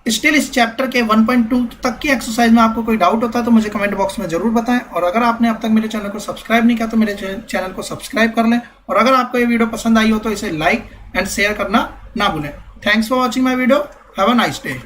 स्टिल इस चैप्टर के 1.2 तक की एक्सरसाइज में आपको कोई डाउट होता है तो मुझे कमेंट बॉक्स में जरूर बताएं, और अगर आपने अब तक मेरे चैनल को सब्सक्राइब नहीं किया तो मेरे चैनल को सब्सक्राइब कर लें, और अगर आपको ये वीडियो पसंद आई हो तो इसे लाइक एंड शेयर करना ना भूलें। Thanks for watching my video. Have a nice day.